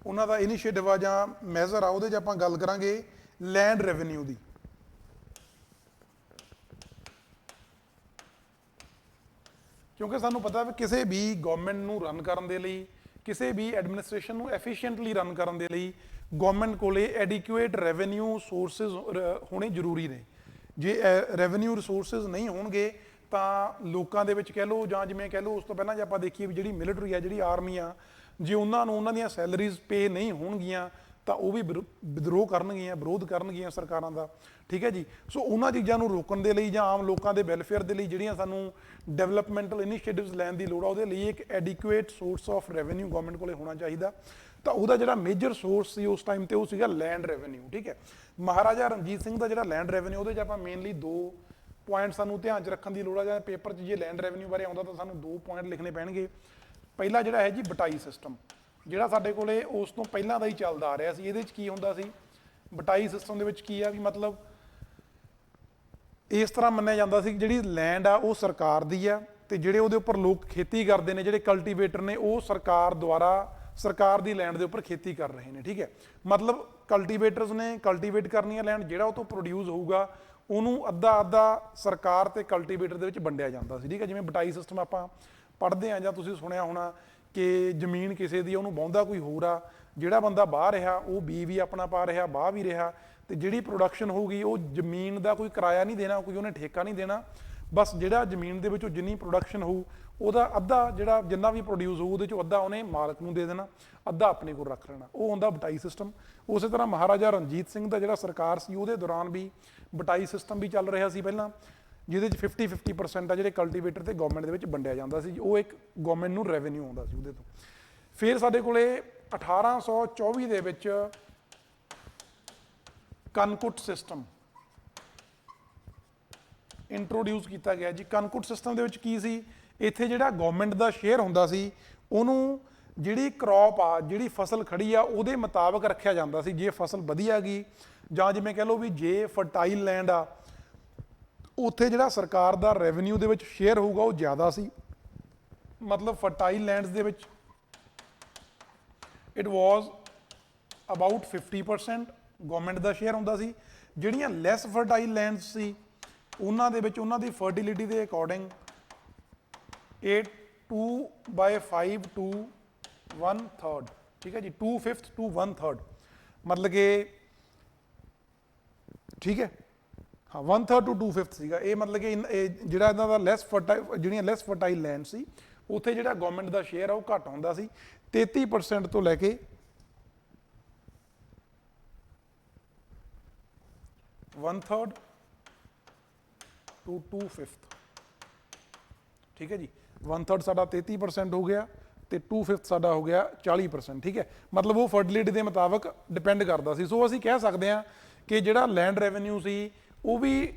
ਉਹਨਾਂ ਦਾ ਇਨੀਸ਼ੀਏਟਿਵ ਆ ਜਾਂ ਮੈਜ਼ਰ ਆ, ਉਹਦੇ 'ਚ ਆਪਾਂ ਗੱਲ ਕਰਾਂਗੇ ਲੈਂਡ ਰੈਵਨਿਊ ਦੀ। ਕਿਉਂਕਿ ਸਾਨੂੰ ਪਤਾ ਵੀ ਕਿਸੇ ਵੀ ਗਵਰਨਮੈਂਟ ਨੂੰ ਰਨ ਕਰਨ ਦੇ ਲਈ, ਕਿਸੇ ਵੀ ਐਡਮਿਨਿਸਟ੍ਰੇਸ਼ਨ ਨੂੰ ਐਫੀਸ਼ੀਐਂਟਲੀ ਰਨ ਕਰਨ ਦੇ ਲਈ ਗਵਰਨਮੈਂਟ ਕੋਲੇ ਐਡਿਕੁਏਟ ਰੈਵਨਿਊ ਸੋਰਸਿਸ ਹੋਣੇ ਜ਼ਰੂਰੀ ਨੇ। ਜੇ ਰੈਵਨਿਊ ਰਿਸੋਰਸਿਸ ਨਹੀਂ ਹੋਣਗੇ ਤਾਂ ਲੋਕਾਂ ਦੇ ਵਿੱਚ ਕਹਿ ਲਓ, ਜਾਂ ਜਿਵੇਂ ਕਹਿ ਲਓ ਉਸ ਤੋਂ ਪਹਿਲਾਂ ਜੇ ਆਪਾਂ ਦੇਖੀਏ ਵੀ ਜਿਹੜੀ ਮਿਲਟਰੀ ਆ, ਜਿਹੜੀ ਆਰਮੀ ਆ, ਜੇ ਉਹਨਾਂ ਨੂੰ ਉਹਨਾਂ ਦੀਆਂ ਸੈਲਰੀਜ਼ ਪੇ ਨਹੀਂ ਹੋਣਗੀਆਂ ਤਾਂ ਉਹ ਵੀ ਵਿਦਰੋਹ ਕਰਨਗੀਆਂ, ਵਿਰੋਧ ਕਰਨਗੀਆਂ ਸਰਕਾਰਾਂ ਦਾ, ਠੀਕ ਹੈ ਜੀ। ਸੋ ਉਹਨਾਂ ਚੀਜ਼ਾਂ ਨੂੰ ਰੋਕਣ ਦੇ ਲਈ ਜਾਂ ਆਮ ਲੋਕਾਂ ਦੇ ਵੈਲਫੇਅਰ ਦੇ ਲਈ ਜਿਹੜੀਆਂ ਸਾਨੂੰ ਡਿਵੈਲਪਮੈਂਟਲ ਇਨੀਸ਼ੀਏਟਿਵਸ ਲੈਣ ਦੀ ਲੋੜ ਆ, ਉਹਦੇ ਲਈ ਇੱਕ adequate source of revenue government ਕੋਲੇ ਹੋਣਾ ਚਾਹੀਦਾ। ਤਾਂ ਉਹਦਾ ਜਿਹੜਾ ਮੇਜਰ ਸੋਰਸ ਸੀ ਉਸ ਟਾਈਮ ਤੇ ਉਹ ਸੀਗਾ ਲੈਂਡ ਰੈਵਨਿਊ, ਠੀਕ ਹੈ। ਮਹਾਰਾਜਾ ਰਣਜੀਤ ਸਿੰਘ ਦਾ ਜਿਹੜਾ ਲੈਂਡ ਰੈਵਨਿਊ, ਉਹਦੇ 'ਚ ਆਪਾਂ ਮੇਨਲੀ ਦੋ ਪੁਆਇੰਟ ਸਾਨੂੰ ਧਿਆਨ 'ਚ ਰੱਖਣ ਦੀ ਲੋੜ ਆ, ਜਾਂ ਪੇਪਰ 'ਚ ਜੇ ਲੈਂਡ ਰੈਵਨਿਊ ਬਾਰੇ ਆਉਂਦਾ ਤਾਂ ਸਾਨੂੰ ਦੋ ਪੁਆਇੰਟ ਲਿਖਣੇ ਪੈਣਗੇ। ਪਹਿਲਾ ਜਿਹੜਾ ਹੈ ਜੀ ਬਟਾਈ ਸਿਸਟਮ, ਜਿਹੜਾ ਸਾਡੇ ਕੋਲੇ ਉਸ ਤੋਂ ਪਹਿਲਾਂ ਦਾ ਹੀ ਚੱਲਦਾ ਆ ਰਿਹਾ ਸੀ। ਇਹਦੇ 'ਚ ਕੀ ਹੁੰਦਾ ਸੀ, ਬਟਾਈ ਸਿਸਟਮ ਦੇ ਵਿੱਚ ਕੀ ਆ ਵੀ ਮਤਲਬ ਇਸ ਤਰ੍ਹਾਂ ਮੰਨਿਆ ਜਾਂਦਾ ਸੀ ਕਿ ਜਿਹੜੀ ਲੈਂਡ ਆ ਉਹ ਸਰਕਾਰ ਦੀ ਆ, ਤੇ ਜਿਹੜੇ ਉਹਦੇ ਉੱਪਰ ਲੋਕ ਖੇਤੀ ਕਰਦੇ ਨੇ, ਜਿਹੜੇ ਕਲਟੀਵੇਟਰ ਨੇ, ਉਹ ਸਰਕਾਰ ਦੁਆਰਾ ਸਰਕਾਰ ਦੀ ਲੈਂਡ ਦੇ ਉੱਪਰ ਖੇਤੀ ਕਰ ਰਹੇ ਨੇ, ਠੀਕ ਹੈ। ਮਤਲਬ ਕਲਟੀਵੇਟਰਸ ਨੇ ਕਲਟੀਵੇਟ ਕਰਨੀ ਹੈ ਲੈਂਡ, ਜਿਹੜਾ ਉਹ ਤੋਂ ਪ੍ਰੋਡਿਊਸ ਹੋਊਗਾ ਉਹਨੂੰ ਅੱਧਾ ਅੱਧਾ ਸਰਕਾਰ ਤੇ ਕਲਟੀਵੇਟਰ ਦੇ ਵਿੱਚ ਵੰਡਿਆ ਜਾਂਦਾ ਸੀ, ਠੀਕ ਹੈ। ਜਿਵੇਂ ਬਟਾਈ ਸਿਸਟਮ ਆਪਾਂ ਪੜ੍ਹਦੇ ਹਾਂ ਜਾਂ ਤੁਸੀਂ ਸੁਣਿਆ ਹੋਣਾ ਕਿ ਜ਼ਮੀਨ ਕਿਸੇ ਦੀ, ਉਹਨੂੰ ਵਾਹੁੰਦਾ ਕੋਈ ਹੋਰ ਆ, ਜਿਹੜਾ ਬੰਦਾ ਬਾਹਰ ਰਿਹਾ ਉਹ ਬੀ ਵੀ ਆਪਣਾ ਪਾ ਰਿਹਾ, ਬਾਹ ਵੀ ਰਿਹਾ, ਤੇ ਜਿਹੜੀ ਪ੍ਰੋਡਕਸ਼ਨ ਹੋਊਗੀ ਉਹ ਜ਼ਮੀਨ ਦਾ ਕੋਈ ਕਿਰਾਇਆ ਨਹੀਂ ਦੇਣਾ, ਕੋਈ ਉਹਨੇ ਠੇਕਾ ਨਹੀਂ ਦੇਣਾ, ਬਸ ਜਿਹੜਾ ਜ਼ਮੀਨ ਦੇ ਵਿੱਚੋਂ ਜਿੰਨੀ ਪ੍ਰੋਡਕਸ਼ਨ ਹੋਊ ਉਹਦਾ ਅੱਧਾ, ਜਿਹੜਾ ਜਿੰਨਾ ਵੀ ਪ੍ਰੋਡਿਊਸ ਹੋਊ ਉਹਦੇ 'ਚੋਂ ਅੱਧਾ ਉਹਨੇ ਮਾਲਕ ਨੂੰ ਦੇ ਦੇਣਾ, ਅੱਧਾ ਆਪਣੇ ਕੋਲ ਰੱਖ ਲੈਣਾ, ਉਹ ਹੁੰਦਾ ਬਟਾਈ ਸਿਸਟਮ। ਉਸੇ ਤਰ੍ਹਾਂ ਮਹਾਰਾਜਾ ਰਣਜੀਤ ਸਿੰਘ ਦਾ ਜਿਹੜਾ ਸਰਕਾਰ ਸੀ ਉਹਦੇ ਦੌਰਾਨ ਵੀ ਬਟਾਈ ਸਿਸਟਮ ਵੀ ਚੱਲ ਰਿਹਾ ਸੀ ਪਹਿਲਾਂ, ਜਿਹਦੇ 'ਚ 50-50% ਆ ਜਿਹੜੇ ਕਲਟੀਵੇਟਰ ਤੇ ਗਵਰਨਮੈਂਟ ਦੇ ਵਿੱਚ ਵੰਡਿਆ ਜਾਂਦਾ ਸੀ, ਉਹ ਇੱਕ ਗਵਰਨਮੈਂਟ ਨੂੰ ਰੈਵਨਿਊ ਆਉਂਦਾ ਸੀ ਉਹਦੇ ਤੋਂ। ਫਿਰ ਸਾਡੇ ਕੋਲੇ 1824 ਦੇ ਵਿੱਚ ਕਨਕੁਟ ਸਿਸਟਮ ਇੰਟਰੋਡਿਊਸ ਕੀਤਾ ਗਿਆ ਜੀ। ਕਨਕੁਟ ਸਿਸਟਮ ਦੇ ਵਿੱਚ ਕੀ ਸੀ, ਇੱਥੇ ਜਿਹੜਾ ਗਵਰਨਮੈਂਟ ਦਾ ਸ਼ੇਅਰ ਹੁੰਦਾ ਸੀ ਉਹਨੂੰ ਜਿਹੜੀ ਕ੍ਰੌਪ ਆ, ਜਿਹੜੀ ਫਸਲ ਖੜੀ ਆ, ਉਹਦੇ ਮੁਤਾਬਕ ਰੱਖਿਆ ਜਾਂਦਾ ਸੀ। ਜੇ ਫਸਲ ਵਧੀਆ ਗਈ ਜਾਂ ਜਿਵੇਂ ਕਹਿ ਲਓ ਵੀ ਜੇ ਫਰਟਾਈਲ ਲੈਂਡ ਆ, ਉੱਥੇ ਜਿਹੜਾ ਸਰਕਾਰ ਦਾ ਰੈਵਨਿਊ ਦੇ ਵਿੱਚ ਸ਼ੇਅਰ ਹੋਊਗਾ ਉਹ ਜ਼ਿਆਦਾ ਸੀ। ਮਤਲਬ ਫਰਟਾਈਲ ਲੈਂਡਸ ਦੇ ਵਿੱਚ it was about 50% government the share ਹੁੰਦਾ ਸੀ। ਜਿਹੜੀਆਂ ਲੈਸ ਫਰਟਾਈਲ ਲੈਂਡਸ ਸੀ ਉਹਨਾਂ ਦੇ ਵਿੱਚ ਉਹਨਾਂ ਦੀ ਫਰਟੀਲਿਟੀ ਦੇ ਅਕੋਰਡਿੰਗ 2/5 to 1/3, ਠੀਕ ਹੈ ਜੀ, 2/5 to 1/3, ਮਤਲਬ ਕਿ ਠੀਕ ਹੈ, ਹਾਂ 1/3 to 2/5 ਸੀਗਾ ਇਹ। ਮਤਲਬ ਕਿ ਜਿਹੜਾ ਇਹਨਾਂ ਦਾ ਲੈਸ ਫਰਟਾਈਲ, ਜਿਹੜੀਆਂ ਲੈਸ ਫਰਟਾਈਲ ਲੈਂਡ ਸੀ ਉੱਥੇ ਜਿਹੜਾ ਗਵਰਨਮੈਂਟ ਦਾ ਸ਼ੇਅਰ ਆ ਉਹ ਘੱਟ ਹੁੰਦਾ ਸੀ, 33% ਤੋਂ ਲੈ ਕੇ 1/3 to 2/5, ਠੀਕ ਹੈ ਜੀ। 1/3 ਸਾਡਾ 33% ਹੋ ਗਿਆ ਤੇ 2/5 ਸਾਡਾ ਹੋ ਗਿਆ 40%, ਠੀਕ ਹੈ। ਮਤਲਬ ਉਹ ਫਰਟੀਲਿਟੀ ਦੇ ਮੁਤਾਬਕ ਡਿਪੈਂਡ ਕਰਦਾ ਸੀ। ਸੋ ਅਸੀਂ ਕਹਿ ਸਕਦੇ ਹਾਂ ਕਿ ਜਿਹੜਾ ਲੈਂਡ ਰੈਵਨਿਊ ਸੀ ਉਹ ਵੀ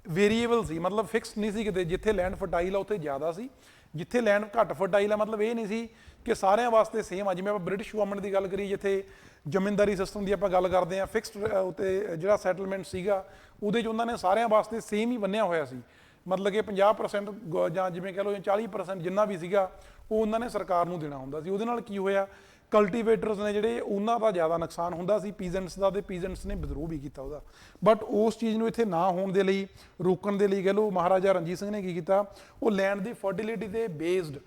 ਵੇਰੀਏਬਲ ਸੀ, ਮਤਲਬ ਫਿਕਸਡ ਨਹੀਂ ਸੀ ਕਿਤੇ। ਜਿੱਥੇ ਲੈਂਡ ਫਰਟਾਈਲ ਆ ਉੱਥੇ ਜ਼ਿਆਦਾ ਸੀ, ਜਿੱਥੇ ਲੈਂਡ ਘੱਟ ਫਰਟਾਈਲ ਆ ਮਤਲਬ ਇਹ ਨਹੀਂ ਸੀ ਕਿ ਸਾਰਿਆਂ ਵਾਸਤੇ ਸੇਮ ਆ। ਜਿਵੇਂ ਆਪਾਂ ਬ੍ਰਿਟਿਸ਼ ਗਵਰਨਮੈਂਟ ਦੀ ਗੱਲ ਕਰੀਏ, ਜਿੱਥੇ ਜ਼ਮੀਨਦਾਰੀ ਸਿਸਟਮ ਦੀ ਆਪਾਂ ਗੱਲ ਕਰਦੇ ਹਾਂ, ਫਿਕਸਡ ਉੱਤੇ ਜਿਹੜਾ ਸੈਟਲਮੈਂਟ ਸੀਗਾ ਉਹਦੇ 'ਚ ਉਹਨਾਂ ਨੇ ਸਾਰਿਆਂ ਵਾਸਤੇ ਸੇਮ ਹੀ ਬੰਨਿਆ ਹੋਇਆ ਸੀ। ਮਤਲਬ ਕਿ 50% ਜਾਂ ਜਿਵੇਂ ਕਹਿ ਲਓ 40% ਜਿੰਨਾ ਵੀ ਸੀਗਾ ਉਹ ਉਹਨਾਂ ਨੇ ਸਰਕਾਰ ਨੂੰ ਦੇਣਾ ਹੁੰਦਾ ਸੀ। ਉਹਦੇ ਨਾਲ ਕੀ ਹੋਇਆ, ਕਲਟੀਵੇਟਰਸ ਨੇ ਜਿਹੜੇ ਉਹਨਾਂ ਦਾ ਜ਼ਿਆਦਾ ਨੁਕਸਾਨ ਹੁੰਦਾ ਸੀ ਪੀਜੈਂਟਸ ਦਾ, ਤੇ ਪੀਜੈਂਟਸ ਨੇ ਵਿਦਰੋਹ ਵੀ ਕੀਤਾ ਉਹਦਾ। ਬਟ ਉਸ ਚੀਜ਼ ਨੂੰ ਇੱਥੇ ਨਾ ਹੋਣ ਦੇ ਲਈ, ਰੋਕਣ ਦੇ ਲਈ ਕਹਿ ਲਓ, ਮਹਾਰਾਜਾ ਰਣਜੀਤ ਸਿੰਘ ਨੇ ਕੀ ਕੀਤਾ, ਉਹ ਲੈਂਡ ਦੀ ਫਰਟੀਲਿਟੀ ਤੇ ਬੇਸਡ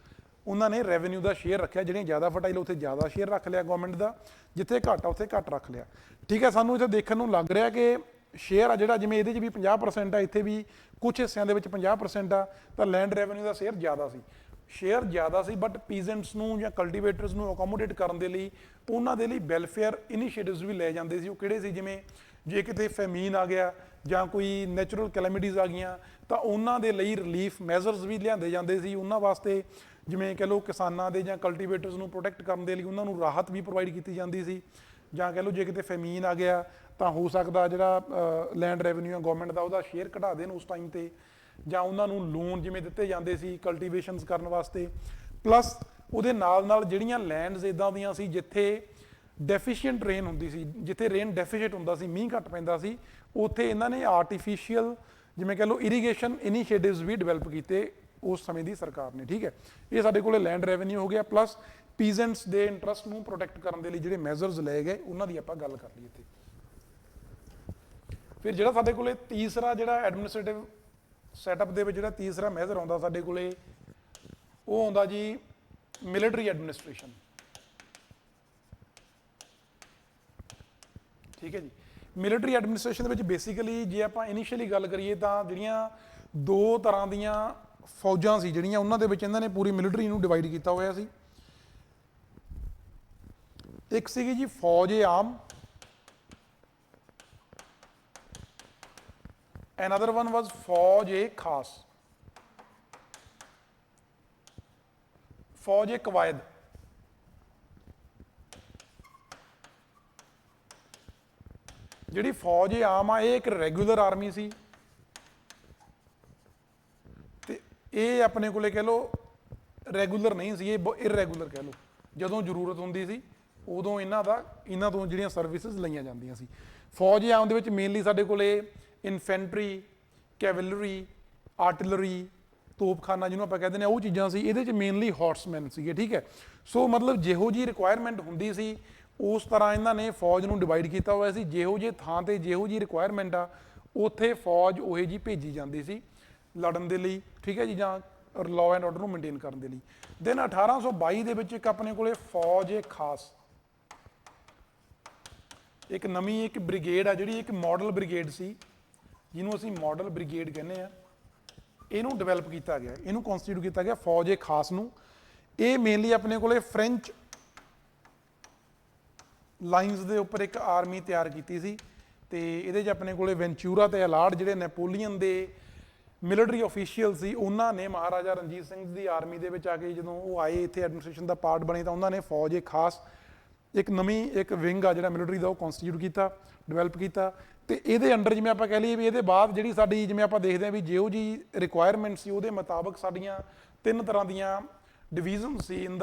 ਉਹਨਾਂ ਨੇ ਰੈਵਨਿਊ ਦਾ ਸ਼ੇਅਰ ਰੱਖਿਆ। ਜਿਹੜੀਆਂ ਜ਼ਿਆਦਾ ਫਰਟਾਈਲ ਉੱਥੇ ਜ਼ਿਆਦਾ ਸ਼ੇਅਰ ਰੱਖ ਲਿਆ ਗਵਰਨਮੈਂਟ ਦਾ, ਜਿੱਥੇ ਘੱਟ ਆ ਉੱਥੇ ਘੱਟ ਰੱਖ ਲਿਆ। ਠੀਕ ਹੈ, ਸਾਨੂੰ ਇੱਥੇ ਦੇਖਣ ਨੂੰ ਲੱਗ ਰਿਹਾ ਕਿ ਸ਼ੇਅਰ ਆ ਜਿਹੜਾ, ਜਿਵੇਂ ਇਹਦੇ 'ਚ ਵੀ 50% ਆ, ਇੱਥੇ ਵੀ ਕੁਝ ਹਿੱਸਿਆਂ ਦੇ ਵਿੱਚ 50% ਆ, ਤਾਂ ਲੈਂਡ ਰੈਵਨਿਊ ਦਾ ਸ਼ੇਅਰ ਜ਼ਿਆਦਾ ਸੀ। ਬਟ ਪੀਜੈਂਟਸ ਨੂੰ ਜਾਂ ਕਲਟੀਵੇਟਰਸ ਨੂੰ ਅਕੋਮੋਡੇਟ ਕਰਨ ਦੇ ਲਈ ਉਹਨਾਂ ਦੇ ਲਈ ਵੈਲਫੇਅਰ ਇਨੀਸ਼ੀਏਟਿਵਸ ਵੀ ਲਏ ਜਾਂਦੇ ਸੀ। ਉਹ ਕਿਹੜੇ ਸੀ, ਜਿਵੇਂ ਜੇ ਕਿਤੇ ਫੈਮੀਨ ਆ ਗਿਆ ਜਾਂ ਕੋਈ ਨੈਚੁਰਲ ਕੈਲੈਮਿਟੀਜ਼ ਆ ਗਈਆਂ ਤਾਂ ਉਹਨਾਂ ਦੇ ਲਈ ਰਿਲੀਫ ਮੈਜ਼ਰਸ ਵੀ ਲਿਆਂਦੇ ਜਾਂਦੇ ਸੀ ਉਹਨਾਂ ਵਾਸਤੇ। ਜਿਵੇਂ ਕਹਿ ਲਓ ਕਿਸਾਨਾਂ ਦੇ ਜਾਂ ਕਲਟੀਵੇਟਰਸ ਨੂੰ ਪ੍ਰੋਟੈਕਟ ਕਰਨ ਦੇ ਲਈ ਉਹਨਾਂ ਨੂੰ ਰਾਹਤ ਵੀ ਪ੍ਰੋਵਾਈਡ ਕੀਤੀ ਜਾਂਦੀ ਸੀ। ਜਾਂ ਕਹਿ ਲਓ ਜੇ ਕਿਤੇ ਫੈਮੀਨ ਆ ਗਿਆ ਤਾਂ ਹੋ ਸਕਦਾ ਜਿਹੜਾ ਲੈਂਡ ਰੈਵਨਿਊ ਗਵਰਨਮੈਂਟ ਦਾ ਉਹਦਾ ਸ਼ੇਅਰ ਘਟਾ ਦੇਣ ਉਸ ਟਾਈਮ ਤੇ, ਜਾਂ ਉਹਨਾਂ ਨੂੰ ਲੋਨ ਜਿਵੇਂ ਦਿੱਤੇ ਜਾਂਦੇ ਸੀ ਕਲਟੀਵੇਸ਼ਨਸ ਕਰਨ ਵਾਸਤੇ। ਪਲੱਸ ਉਹਦੇ ਨਾਲ ਜਿਹੜੀਆਂ ਲੈਂਡਸ ਇਦਾਂ ਦੀਆਂ ਸੀ ਜਿੱਥੇ ਡੈਫੀਸ਼ੀਐਂਟ ਰੇਨ ਹੁੰਦੀ ਸੀ, ਜਿੱਥੇ ਰੇਨ ਡੈਫੀਸ਼ੀਐਂਟ ਹੁੰਦਾ ਸੀ, ਮੀਂਹ ਘੱਟ ਪੈਂਦਾ ਸੀ, ਉੱਥੇ ਇਹਨਾਂ ਨੇ ਆਰਟੀਫੀਸ਼ੀਅਲ ਜਿਵੇਂ ਕਹਿ ਲਓ ਇਰੀਗੇਸ਼ਨ ਇਨੀਸ਼ੀਏਟਿਵਸ ਵੀ ਡਿਵੈਲਪ ਕੀਤੇ ਉਸ ਸਮੇਂ ਦੀ ਸਰਕਾਰ ਨੇ। ਠੀਕ ਹੈ, ਇਹ ਸਾਡੇ ਕੋਲੇ ਲੈਂਡ ਰੈਵਨਿਊ ਹੋ ਗਿਆ। ਪਲੱਸ ਪੀਜੈਂਟਸ ਦੇ ਇੰਟਰਸਟ ਨੂੰ ਪ੍ਰੋਟੈਕਟ ਕਰਨ ਦੇ ਲਈ ਜਿਹੜੇ ਮੈਜ਼ਰਸ ਲਏ ਗਏ ਉਹਨਾਂ ਦੀ ਆਪਾਂ ਗੱਲ ਕਰ ਲਈਏ ਇੱਥੇ। ਫਿਰ ਜਿਹੜਾ ਸਾਡੇ ਕੋਲੇ ਤੀਸਰਾ ਜਿਹੜਾ ਐਡਮਿਨਿਸਟ੍ਰੇਟਿਵ ਸੈਟਅਪ ਦੇ ਵਿੱਚ ਜਿਹੜਾ ਤੀਸਰਾ ਮੈਜ਼ਰ ਆਉਂਦਾ ਸਾਡੇ ਕੋਲੇ, ਉਹ ਆਉਂਦਾ ਜੀ ਮਿਲਟਰੀ ਐਡਮਿਨਿਸਟ੍ਰੇਸ਼ਨ। ਠੀਕ ਹੈ ਜੀ, ਮਿਲਟਰੀ ਐਡਮਿਨਿਸਟ੍ਰੇਸ਼ਨ ਦੇ ਵਿੱਚ ਬੇਸਿਕਲੀ ਜੇ ਆਪਾਂ ਇਨੀਸ਼ੀਅਲੀ ਗੱਲ ਕਰੀਏ ਤਾਂ ਜਿਹੜੀਆਂ ਦੋ ਤਰ੍ਹਾਂ ਦੀਆਂ ਫੌਜਾਂ ਸੀ ਜਿਹੜੀਆਂ, ਉਹਨਾਂ ਦੇ ਵਿੱਚ ਇਹਨਾਂ ਨੇ ਪੂਰੀ ਮਿਲਟਰੀ ਨੂੰ ਡਿਵਾਈਡ ਕੀਤਾ ਹੋਇਆ ਸੀ। ਇੱਕ ਸੀਗੀ ਜੀ ਫੌਜ-ਏ-ਆਮ, another one was फौज-ए-खास, फौज-ए-कवायद। ਜਿਹੜੀ ਫੌਜ-ਏ-ਆਮ ਆ ਇਹ ਇੱਕ ਰੈਗੂਲਰ ਆਰਮੀ ਸੀ, ਤੇ ਇਹ ਆਪਣੇ ਕੋਲੇ ਕਹਿ ਲਓ ਰੈਗੂਲਰ ਨਹੀਂ ਸੀ, ਇਹ ਇਰਰੈਗੂਲਰ ਕਹਿ ਲਓ। ਜਦੋਂ ਜ਼ਰੂਰਤ ਹੁੰਦੀ ਸੀ ਉਦੋਂ ਇਹਨਾਂ ਤੋਂ ਜਿਹੜੀਆਂ ਸਰਵਿਸਿਜ਼ ਲਈਆਂ ਜਾਂਦੀਆਂ ਸੀ। ਫੌਜ-ਏ-ਆਮ ਦੇ ਵਿੱਚ ਮੇਨਲੀ ਸਾਡੇ ਕੋਲੇ ਇਨਫੈਂਟਰੀ, ਕੈਵਲਰੀ, ਆਰਟਿਲਰੀ, ਤੋਪਖਾਨਾ ਜਿਹਨੂੰ ਆਪਾਂ ਕਹਿੰਦੇ ਨੇ, ਉਹ ਚੀਜ਼ਾਂ ਸੀ। ਇਹਦੇ 'ਚ ਮੇਨਲੀ ਹਾਰਸਮੈਨ ਸੀਗੇ। ਠੀਕ ਹੈ, ਸੋ ਮਤਲਬ ਜਿਹੋ ਜਿਹੀ ਰਿਕੁਆਇਰਮੈਂਟ ਹੁੰਦੀ ਸੀ ਉਸ ਤਰ੍ਹਾਂ ਇਹਨਾਂ ਨੇ ਫੌਜ ਨੂੰ ਡਿਵਾਈਡ ਕੀਤਾ ਹੋਇਆ ਸੀ। ਜਿਹੋ ਜਿਹੇ ਥਾਂ ਤੇ ਜਿਹੋ ਜਿਹੀ ਰਿਕੁਆਇਰਮੈਂਟ ਆ ਉੱਥੇ ਫੌਜ ਉਹੇ ਜਿਹੀ ਭੇਜੀ ਜਾਂਦੀ ਸੀ ਲੜਨ ਦੇ ਲਈ। ਠੀਕ ਹੈ ਜੀ, ਜਾਂ ਲਾਅ ਐਂਡ ਆਰਡਰ ਨੂੰ ਮੇਨਟੇਨ ਕਰਨ ਦੇ ਲਈ। ਦੈਨ 1822 ਦੇ ਵਿੱਚ ਇੱਕ ਆਪਣੇ ਕੋਲੇ ਫੌਜ-ਏ-ਖਾਸ, ਇੱਕ ਨਵੀਂ ਇੱਕ ਬ੍ਰਿਗੇਡ ਆ ਜਿਹੜੀ ਇੱਕ ਮਾਡਲ ਬ੍ਰਿਗੇਡ ਸੀ, ਜਿਹਨੂੰ ਅਸੀਂ ਮਾਡਲ ਬ੍ਰਿਗੇਡ ਕਹਿੰਦੇ ਆ। ਇਹਨੂੰ ਡਿਵੈਲਪ ਕੀਤਾ ਗਿਆ, ਇਹਨੂੰ ਕਨਸਟੀਟਿਊਟ ਕੀਤਾ ਗਿਆ ਫੌਜ-ਏ-ਖਾਸ ਨੂੰ। ਇਹ ਮੇਨਲੀ ਆਪਣੇ ਕੋਲੇ ਫ੍ਰੈਂਚ ਲਾਈਨਸ ਦੇ ਉੱਪਰ ਇੱਕ ਆਰਮੀ ਤਿਆਰ ਕੀਤੀ ਸੀ, ਤੇ ਇਹਦੇ 'ਚ ਆਪਣੇ ਕੋਲੇ ਵੈਂਚੂਰਾ ਤੇ ਅਲਾਰਡ ਜਿਹੜੇ ਨੈਪੋਲੀਅਨ ਦੇ ਮਿਲਟਰੀ ਅਫੀਸ਼ੀਅਲ ਸੀ, ਉਹਨਾਂ ਨੇ ਮਹਾਰਾਜਾ ਰਣਜੀਤ ਸਿੰਘ ਦੀ ਆਰਮੀ ਦੇ ਵਿੱਚ ਆ ਕੇ ਜਦੋਂ ਉਹ ਆਏ ਇੱਥੇ ਐਡਮਿਨਿਸਟ੍ਰੇਸ਼ਨ ਦਾ ਪਾਰਟ ਬਣੇ, ਤਾਂ ਉਹਨਾਂ ਨੇ ਫੌਜ-ਏ-ਖਾਸ ਇੱਕ ਨਵੀਂ ਇੱਕ ਵਿੰਗ ਆ ਜਿਹੜਾ ਮਿਲਟਰੀ ਦਾ, ਉਹ ਕਨਸਟੀਟਿਊਟ ਕੀਤਾ, ਡਿਵੈਲਪ ਕੀਤਾ। ਤੇ ਇਹਦੇ ਅੰਡਰ ਜਿਵੇਂ ਆਪਾਂ ਕਹਿ ਲਈਏ ਵੀ ਇਹਦੇ ਬਾਅਦ ਜਿਹੜੀ ਸਾਡੀ, ਜਿਵੇਂ ਆਪਾਂ ਦੇਖਦੇ ਹਾਂ ਵੀ ਜਿਹੋ ਜੀ ਰਿਕੁਆਇਰਮੈਂਟ ਸੀ ਉਹਦੇ ਮੁਤਾਬਕ ਸਾਡੀਆਂ 3 ਤਰ੍ਹਾਂ ਦੀਆਂ ਡਿਵੀਜ਼ਨ ਸੀ ਇਨ